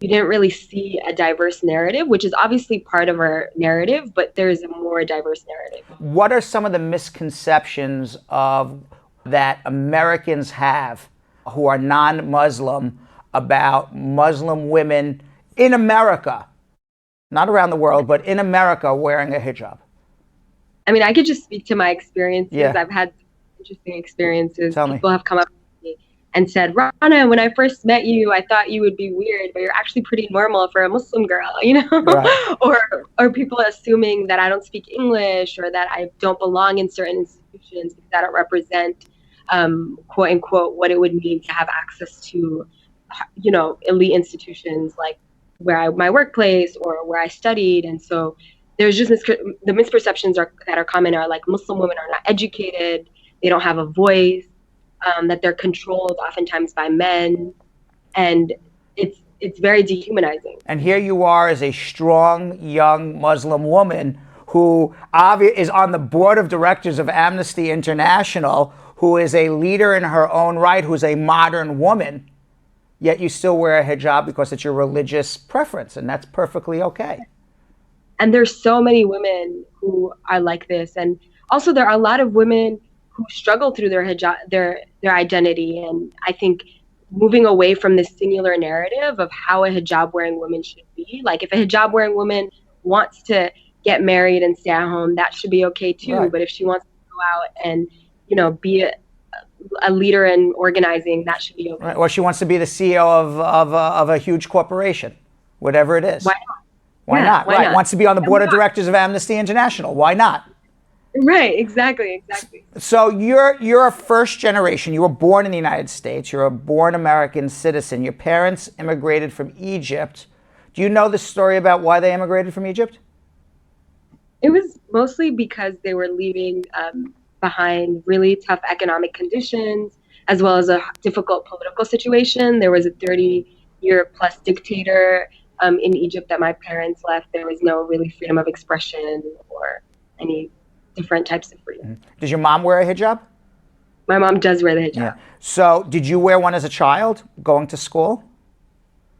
You didn't really see a diverse narrative, which is obviously part of our narrative, but there is a more diverse narrative. What are some of the misconceptions of that Americans have who are non-Muslim about Muslim women in America, not around the world, but in America wearing a hijab? I mean, I could just speak to my experiences. Yeah. I've had interesting experiences. Tell me. People have come up to me and said, Rana, when I first met you, I thought you would be weird, but you're actually pretty normal for a Muslim girl, you know? Right. or people assuming that I don't speak English or that I don't belong in certain institutions because I don't represent, quote unquote, what it would mean to have access to, you know, elite institutions like my workplace or where I studied. And so there's just the misperceptions that are common are like Muslim women are not educated, they don't have a voice, that they're controlled oftentimes by men, and it's very dehumanizing. And here you are as a strong young Muslim woman who is on the board of directors of Amnesty International, who is a leader in her own right, who's a modern woman, yet you still wear a hijab because it's your religious preference, and that's perfectly okay. And there's so many women who are like this. And also there are a lot of women who struggle through their hijab, their identity. And I think moving away from this singular narrative of how a hijab wearing woman should be, like if a hijab wearing woman wants to get married and stay at home, that should be okay too. Right. But if she wants to go out and, you know, be a leader in organizing, that should be okay. Right. Or she wants to be the CEO of a huge corporation, whatever it is. Why not? Why Yeah, not? why Right. not? Wants to be on the board of directors of Amnesty International. Why not? Right, exactly. So you're a first generation. You were born in the United States. You're a born American citizen. Your parents immigrated from Egypt. Do you know the story about why they immigrated from Egypt? It was mostly because they were leaving behind really tough economic conditions, as well as a difficult political situation. There was a 30-year plus dictator in Egypt that my parents left. There was no really freedom of expression or any different types of freedom. Does your mom wear a hijab? My mom does wear the hijab. Yeah. So did you wear one as a child going to school?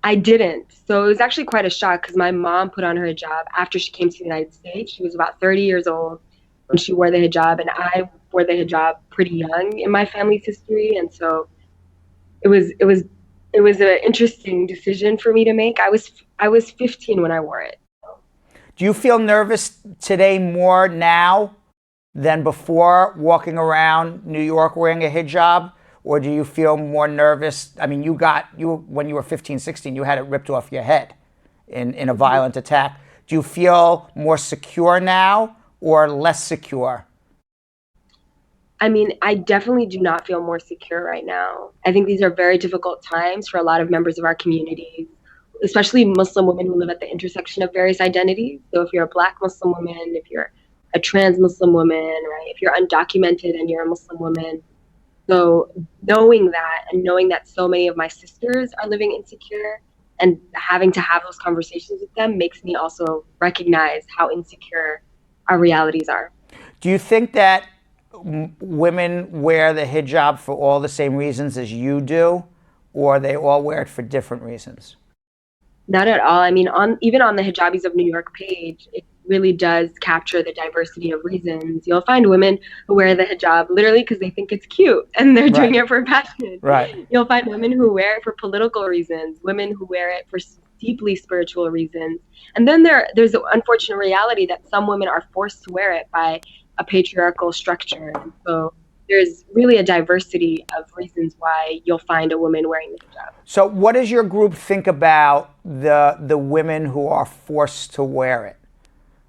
I didn't. So it was actually quite a shock because my mom put on her hijab after she came to the United States. She was about 30 years old when she wore the hijab, and I wore the hijab pretty young in my family's history. And so it was an interesting decision for me to make. I was 15 when I wore it. Do you feel nervous today more now than before walking around New York wearing a hijab? Or do you feel more nervous? I mean, when you were 15, 16, you had it ripped off your head in a violent attack. Do you feel more secure now or less secure? I mean, I definitely do not feel more secure right now. I think these are very difficult times for a lot of members of our communities, especially Muslim women who live at the intersection of various identities. So if you're a Black Muslim woman, if you're a trans Muslim woman, right? If you're undocumented and you're a Muslim woman. So knowing that and knowing that so many of my sisters are living insecure and having to have those conversations with them makes me also recognize how insecure our realities are. Do you think that women wear the hijab for all the same reasons as you do, or they all wear it for different reasons? Not at all. I mean, even on the Hijabis of New York page, it really does capture the diversity of reasons. You'll find women who wear the hijab literally because they think it's cute and they're doing it for passion. Right. You'll find women who wear it for political reasons, women who wear it for deeply spiritual reasons. And then there's the unfortunate reality that some women are forced to wear it by a patriarchal structure. And so there's really a diversity of reasons why you'll find a woman wearing the hijab. So what does your group think about the women who are forced to wear it?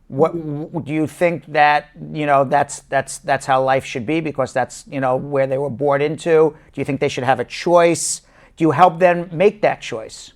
What do you think that, you know, that's how life should be because that's, you know, where they were born into? Do you think they should have a choice? Do you help them make that choice?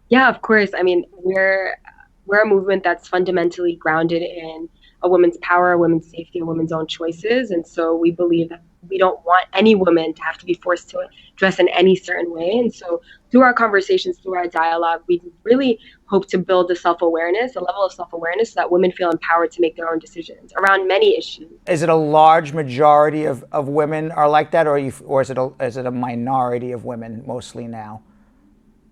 Yeah, of course. I mean, we're we're a movement that's fundamentally grounded in a woman's power, a woman's safety, a woman's own choices. And so we believe that we don't want any woman to have to be forced to dress in any certain way. And so through our conversations, through our dialogue, we really hope to build a self-awareness, a level of self-awareness, so that women feel empowered to make their own decisions around many issues. Is it a large majority of women are like that, or is it a minority of women mostly now?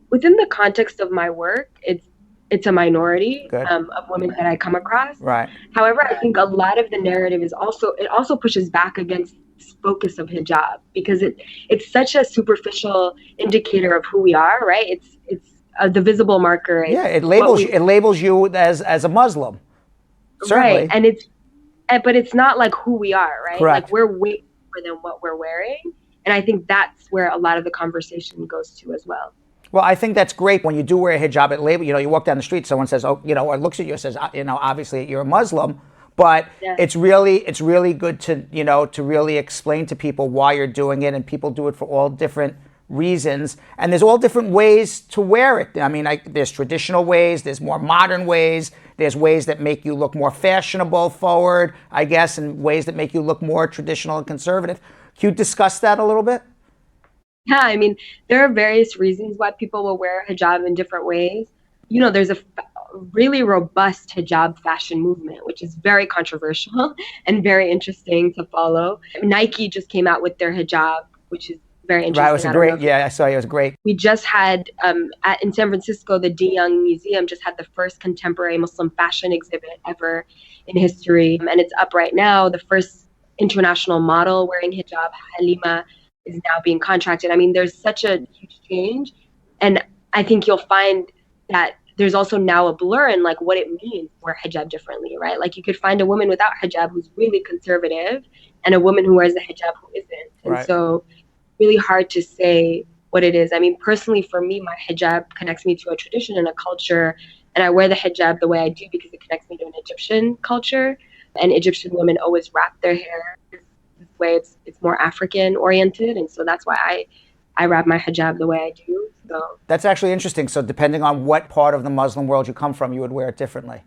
Within the context of my work, it's a minority of women that I come across. Right. However, I think a lot of the narrative is also pushes back against this focus of hijab, because it's such a superficial indicator of who we are, right? It's the visible marker. Yeah, it labels you as a Muslim. Certainly. Right, but it's not like who we are, right? Correct. Like we're way more than what we're wearing, and I think that's where a lot of the conversation goes to as well. Well, I think that's great when you do wear a hijab. It label, you walk down the street, someone says, oh, or looks at you and says, obviously you're a Muslim, but it's really good to, to really explain to people why you're doing it, and people do it for all different reasons, and there's all different ways to wear it. I mean, there's traditional ways, there's more modern ways, there's ways that make you look more fashionable forward, I guess, and ways that make you look more traditional and conservative. Can you discuss that a little bit? Yeah, I mean, there are various reasons why people will wear hijab in different ways. There's a really robust hijab fashion movement, which is very controversial and very interesting to follow. Nike just came out with their hijab, which is very interesting. Right, it was I saw it was great. We just had, in San Francisco, the De Young Museum just had the first contemporary Muslim fashion exhibit ever in history. And it's up right now. The first international model wearing hijab, Halima, is now being contracted. I mean, there's such a huge change. And I think you'll find that there's also now a blur in like what it means to wear hijab differently, right? Like you could find a woman without hijab who's really conservative and a woman who wears the hijab who isn't. And so really hard to say what it is. I mean, personally for me, my hijab connects me to a tradition and a culture. And I wear the hijab the way I do because it connects me to an Egyptian culture. And Egyptian women always wrap their hair this way. It's more African oriented. And so that's why I wrap my hijab the way I do. So that's actually interesting. So depending on what part of the Muslim world you come from, you would wear it differently.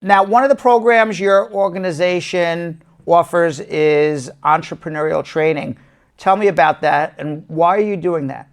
Now, one of the programs your organization offers is entrepreneurial training. Tell me about that, and why are you doing that?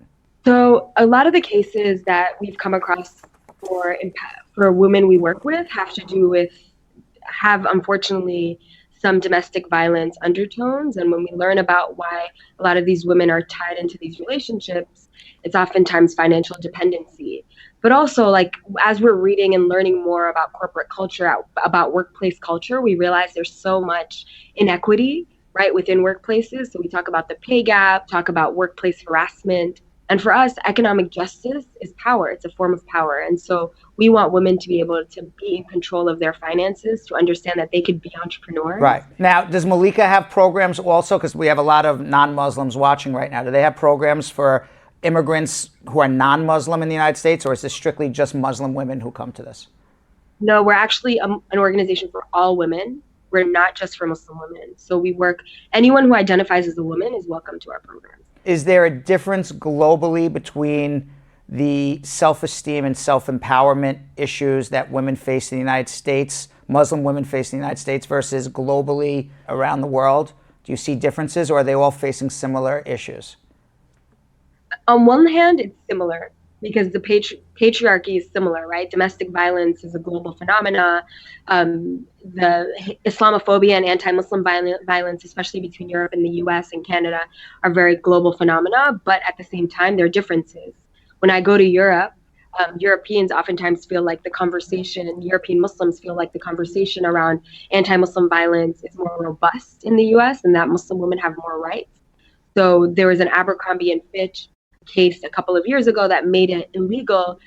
So a lot of the cases that we've come across for women we work with have unfortunately some domestic violence undertones. And when we learn about why a lot of these women are tied into these relationships, it's oftentimes financial dependency. But also, like, as we're reading and learning more about corporate culture, about workplace culture, we realize there's so much inequity, right, within workplaces. So we talk about the pay gap, talk about workplace harassment. And for us, economic justice is power. It's a form of power. And so we want women to be able to be in control of their finances, to understand that they could be entrepreneurs. Right. Now, does Malikah have programs also? Because we have a lot of non-Muslims watching right now. Do they have programs for immigrants who are non-Muslim in the United States, or is this strictly just Muslim women who come to this? No, we're actually an organization for all women. We're not just for Muslim women. So anyone who identifies as a woman is welcome to our program. Is there a difference globally between the self-esteem and self-empowerment issues that women face in the United States, Muslim women face in the United States, versus globally around the world? Do you see differences, or are they all facing similar issues? On one hand, it's similar because the patriarchy is similar, right? Domestic violence is a global phenomena. The Islamophobia and anti-Muslim violence, especially between Europe and the US and Canada, are very global phenomena, but at the same time, there are differences. When I go to Europe, Europeans oftentimes feel like European Muslims feel like the conversation around anti-Muslim violence is more robust in the US, and that Muslim women have more rights. So there was an Abercrombie and Fitch case a couple of years ago that made it illegal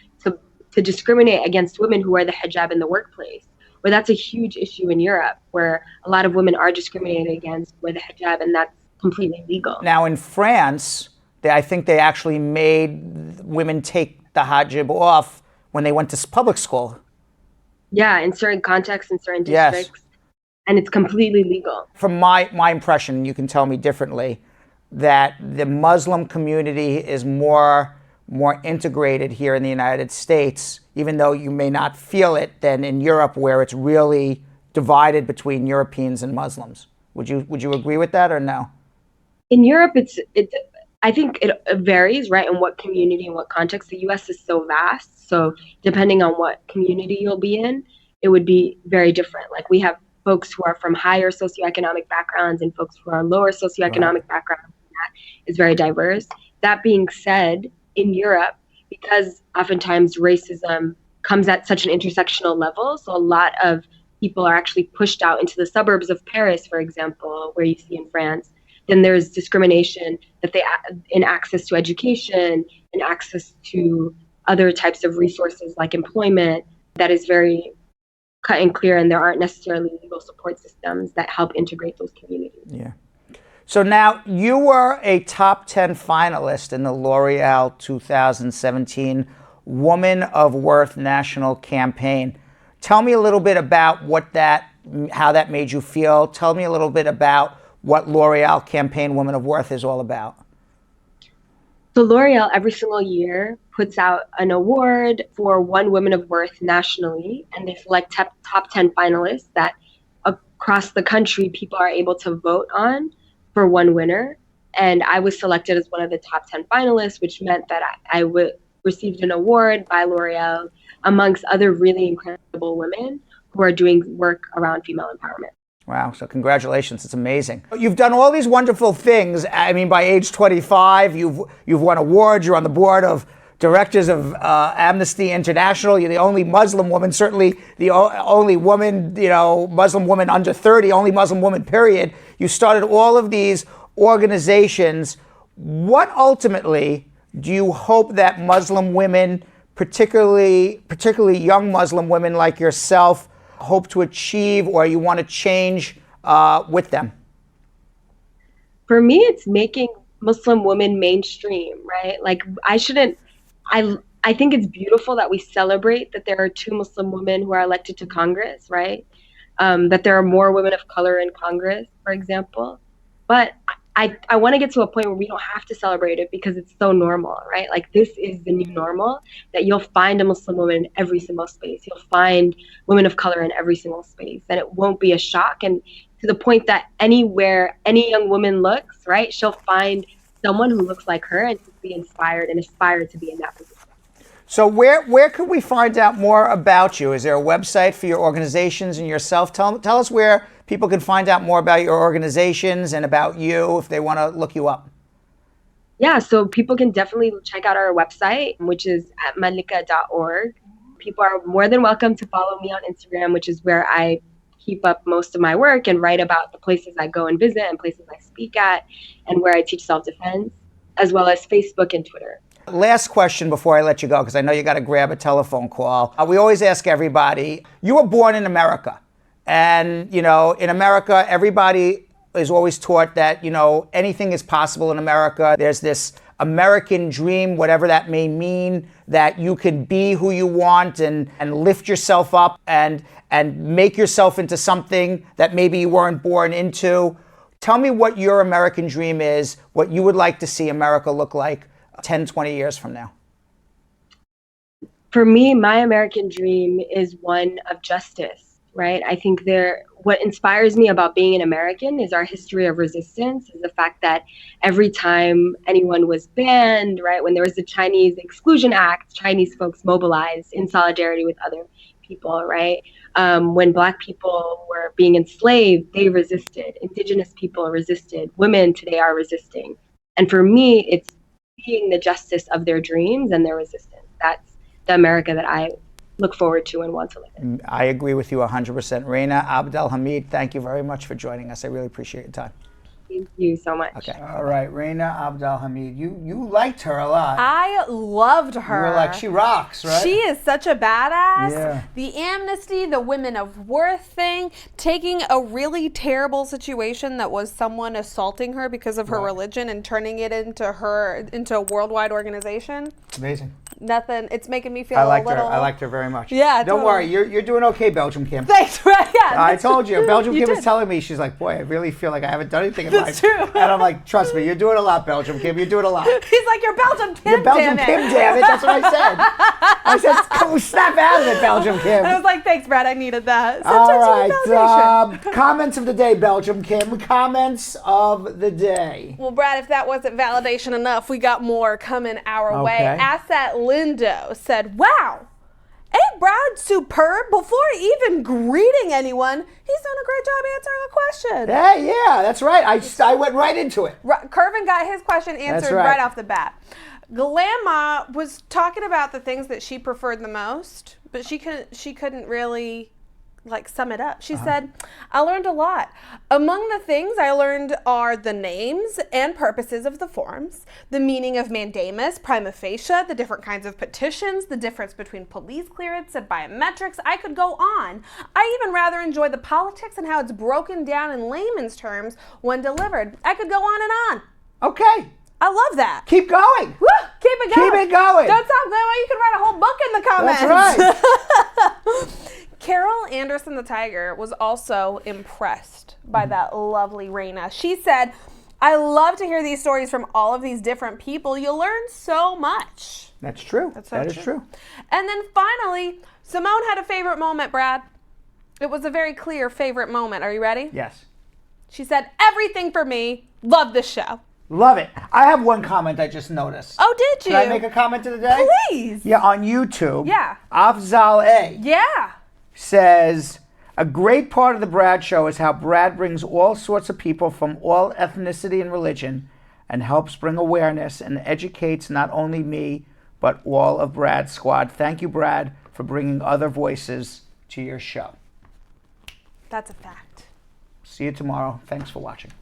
to discriminate against women who wear the hijab in the workplace. Where that's a huge issue in Europe, where a lot of women are discriminated against with the hijab, and that's completely legal. Now in France, I think they actually made women take the hijab off when they went to public school. Yeah, in certain contexts, in certain districts, and it's completely legal. From my impression, you can tell me differently, that the Muslim community is more more integrated here in the United States, even though you may not feel it, than in Europe, where it's really divided between Europeans and Muslims. Would you agree with that or no? In Europe, I think it varies, right, in what community and what context. The U.S. is so vast, so depending on what community you'll be in, it would be very different. Like, we have folks who are from higher socioeconomic backgrounds and folks who are lower socioeconomic backgrounds. That is very diverse. That being said, in Europe, because oftentimes racism comes at such an intersectional level, so a lot of people are actually pushed out into the suburbs of Paris, for example, where you see in France. Then there's discrimination that in access to education and access to other types of resources like employment that is very cut and clear, and there aren't necessarily legal support systems that help integrate those communities. Yeah. So now you were a top 10 finalist in the L'Oreal 2017 Woman of Worth National Campaign. Tell me a little bit about how that made you feel. Tell me a little bit about what L'Oreal campaign Woman of Worth is all about. So L'Oreal every single year puts out an award for one Woman of Worth nationally, and they select top 10 finalists that across the country people are able to vote on for one winner. And I was selected as one of the top 10 finalists, which meant that I received an award by L'Oreal amongst other really incredible women who are doing work around female empowerment. Wow, so congratulations, it's amazing. You've done all these wonderful things. I mean, by age 25, you've won awards, you're on the board of directors of Amnesty International, you're the only Muslim woman, certainly the only woman, Muslim woman under 30, only Muslim woman, period. You started all of these organizations. What ultimately do you hope that Muslim women, particularly young Muslim women like yourself, hope to achieve, or you want to change with them? For me, it's making Muslim women mainstream, right? Like, I think it's beautiful that we celebrate that there are 2 Muslim women who are elected to Congress, right? That there are more women of color in Congress, for example. But I want to get to a point where we don't have to celebrate it because it's so normal, right? Like, this is the new normal, that you'll find a Muslim woman in every single space. You'll find women of color in every single space, and it won't be a shock. And to the point that anywhere any young woman looks, right, she'll find someone who looks like her and be inspired and aspire to be in that position. So where could we find out more about you? Is there a website for your organizations and yourself? Tell us where people can find out more about your organizations and about you if they want to look you up. Yeah, so people can definitely check out our website, which is at malikah.org. People are more than welcome to follow me on Instagram, which is where I keep up most of my work and write about the places I go and visit and places I speak at and where I teach self-defense, as well as Facebook and Twitter. Last question before I let you go, because I know you got to grab a telephone call. We always ask everybody, you were born in America. And, in America, everybody is always taught that, anything is possible in America. There's this American dream, whatever that may mean, that you can be who you want and lift yourself up and make yourself into something that maybe you weren't born into. Tell me what your American dream is, what you would like to see America look like 10, 20 years from now. For me, my American dream is one of justice, right? I think what inspires me about being an American is our history of resistance, is the fact that every time anyone was banned, right, when there was the Chinese Exclusion Act, Chinese folks mobilized in solidarity with other people, right? When Black people were being enslaved, they resisted. Indigenous people resisted. Women today are resisting. And for me, it's seeing the justice of their dreams and their resistance. That's the America that I look forward to and want to live in. I agree with you 100%. Rana Abdelhamid, thank you very much for joining us. I really appreciate your time. Thank you so much. Okay. All right, Rana Abdelhamid, you liked her a lot. I loved her. You were like, she rocks, right? She is such a badass. Yeah. The amnesty, the Women of Worth thing, taking a really terrible situation that was someone assaulting her because of her religion and turning it into a worldwide organization. Amazing. Nothing. It's making me feel a little. I liked her very much. Yeah. Don't worry, you're doing okay, Belgium Kim. Thanks, right? I told you. Belgium You Kim was did. telling me, she's like, boy, I really feel like I haven't done anything in That's life. true. And I'm like, trust me, you're doing a lot, Belgium Kim. You're doing a lot. He's like, you're Belgium Kim, You're Belgium damn Kim, it. damn it. That's what I said. I said, come snap out of it, Belgium Kim. I was like, thanks, Brad. I needed that. All Sometimes you need validation. right. Comments of the day, Belgium Kim. Comments of the day. Well, Brad, if that wasn't validation enough, we got more coming our way. Okay. Asset Lindo said, wow, ain't Brad superb? Before even greeting anyone, he's done a great job answering a question. Yeah, that's right. I went right into it. Curvin got his question answered right. right off the bat. Glamma was talking about the things that she preferred the most, but she couldn't really sum it up. She said, I learned a lot. Among the things I learned are the names and purposes of the forms, the meaning of mandamus, prima facie, the different kinds of petitions, the difference between police clearance and biometrics. I could go on. I even rather enjoy the politics and how it's broken down in layman's terms when delivered. I could go on and on. Okay. I love that. Keep going. Woo! Keep it going. Keep it going. Don't stop, Glamma. You can write a whole book in the comments. That's right. Carol Anderson the Tiger was also impressed by that lovely Rana. She said, I love to hear these stories from all of these different people. You learn so much. That's true. That is true. And then finally, Simone had a favorite moment, Brad. It was a very clear favorite moment. Are you ready? Yes. She said, everything for me. Love this show. Love it. I have one comment I just noticed. Oh, did you? Can I make a comment of the day? Please. Yeah, on YouTube. Yeah. Afzal A. Yeah. Says, a great part of the Brad Show is how Brad brings all sorts of people from all ethnicity and religion and helps bring awareness and educates not only me, but all of Brad's squad. Thank you, Brad, for bringing other voices to your show. That's a fact. See you tomorrow. Thanks for watching.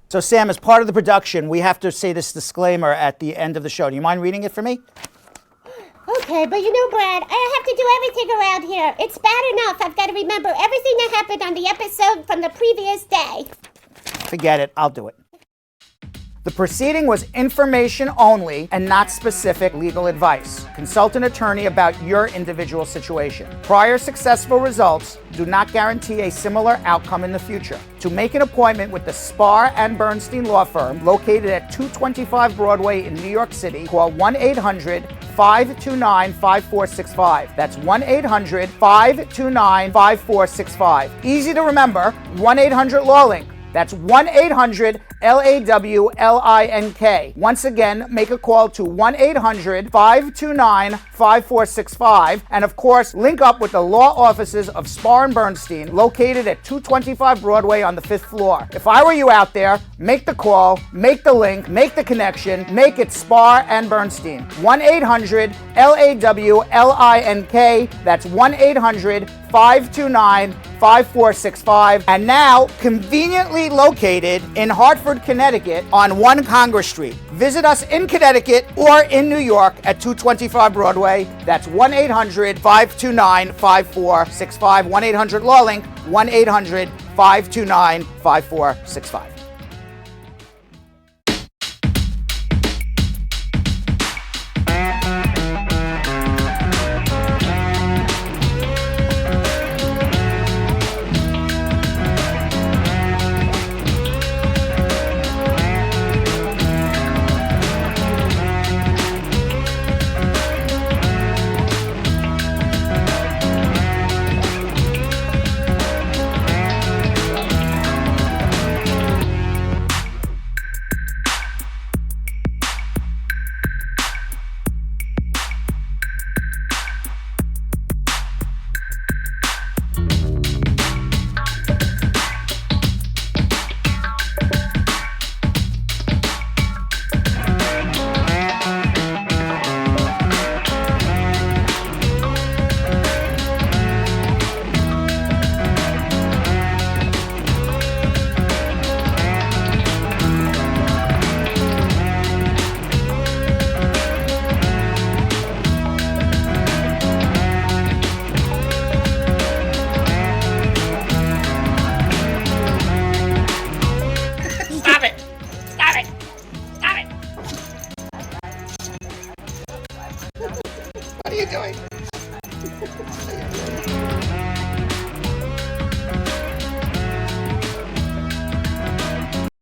So, Sam, as part of the production, we have to say this disclaimer at the end of the show. Do you mind reading it for me? Okay, but you know, Brad, I have to do everything around here. It's bad enough I've got to remember everything that happened on the episode from the previous day. Forget it. I'll do it. The proceeding was information only and not specific legal advice. Consult an attorney about your individual situation. Prior successful results do not guarantee a similar outcome in the future. To make an appointment with the Spar and Bernstein law firm located at 225 Broadway in New York City, call 1-800-529-5465. That's 1-800-529-5465. Easy to remember, 1-800-LAW-LINK. That's 1-800-LAWLINK. Once again, make a call to 1-800-529-5465. And of course, link up with the law offices of Spar and Bernstein, located at 225 Broadway on the 5th floor. If I were you out there, make the call, make the link, make the connection, make it Spar and Bernstein. 1-800-LAWLINK. That's 1-800-529-5465. And now, conveniently located in Hartford, Connecticut on 1 Congress Street. Visit us in Connecticut or in New York at 225 Broadway. That's 1-800-529-5465. 1-800-LAW-LINK. 1-800-529-5465. What are you doing?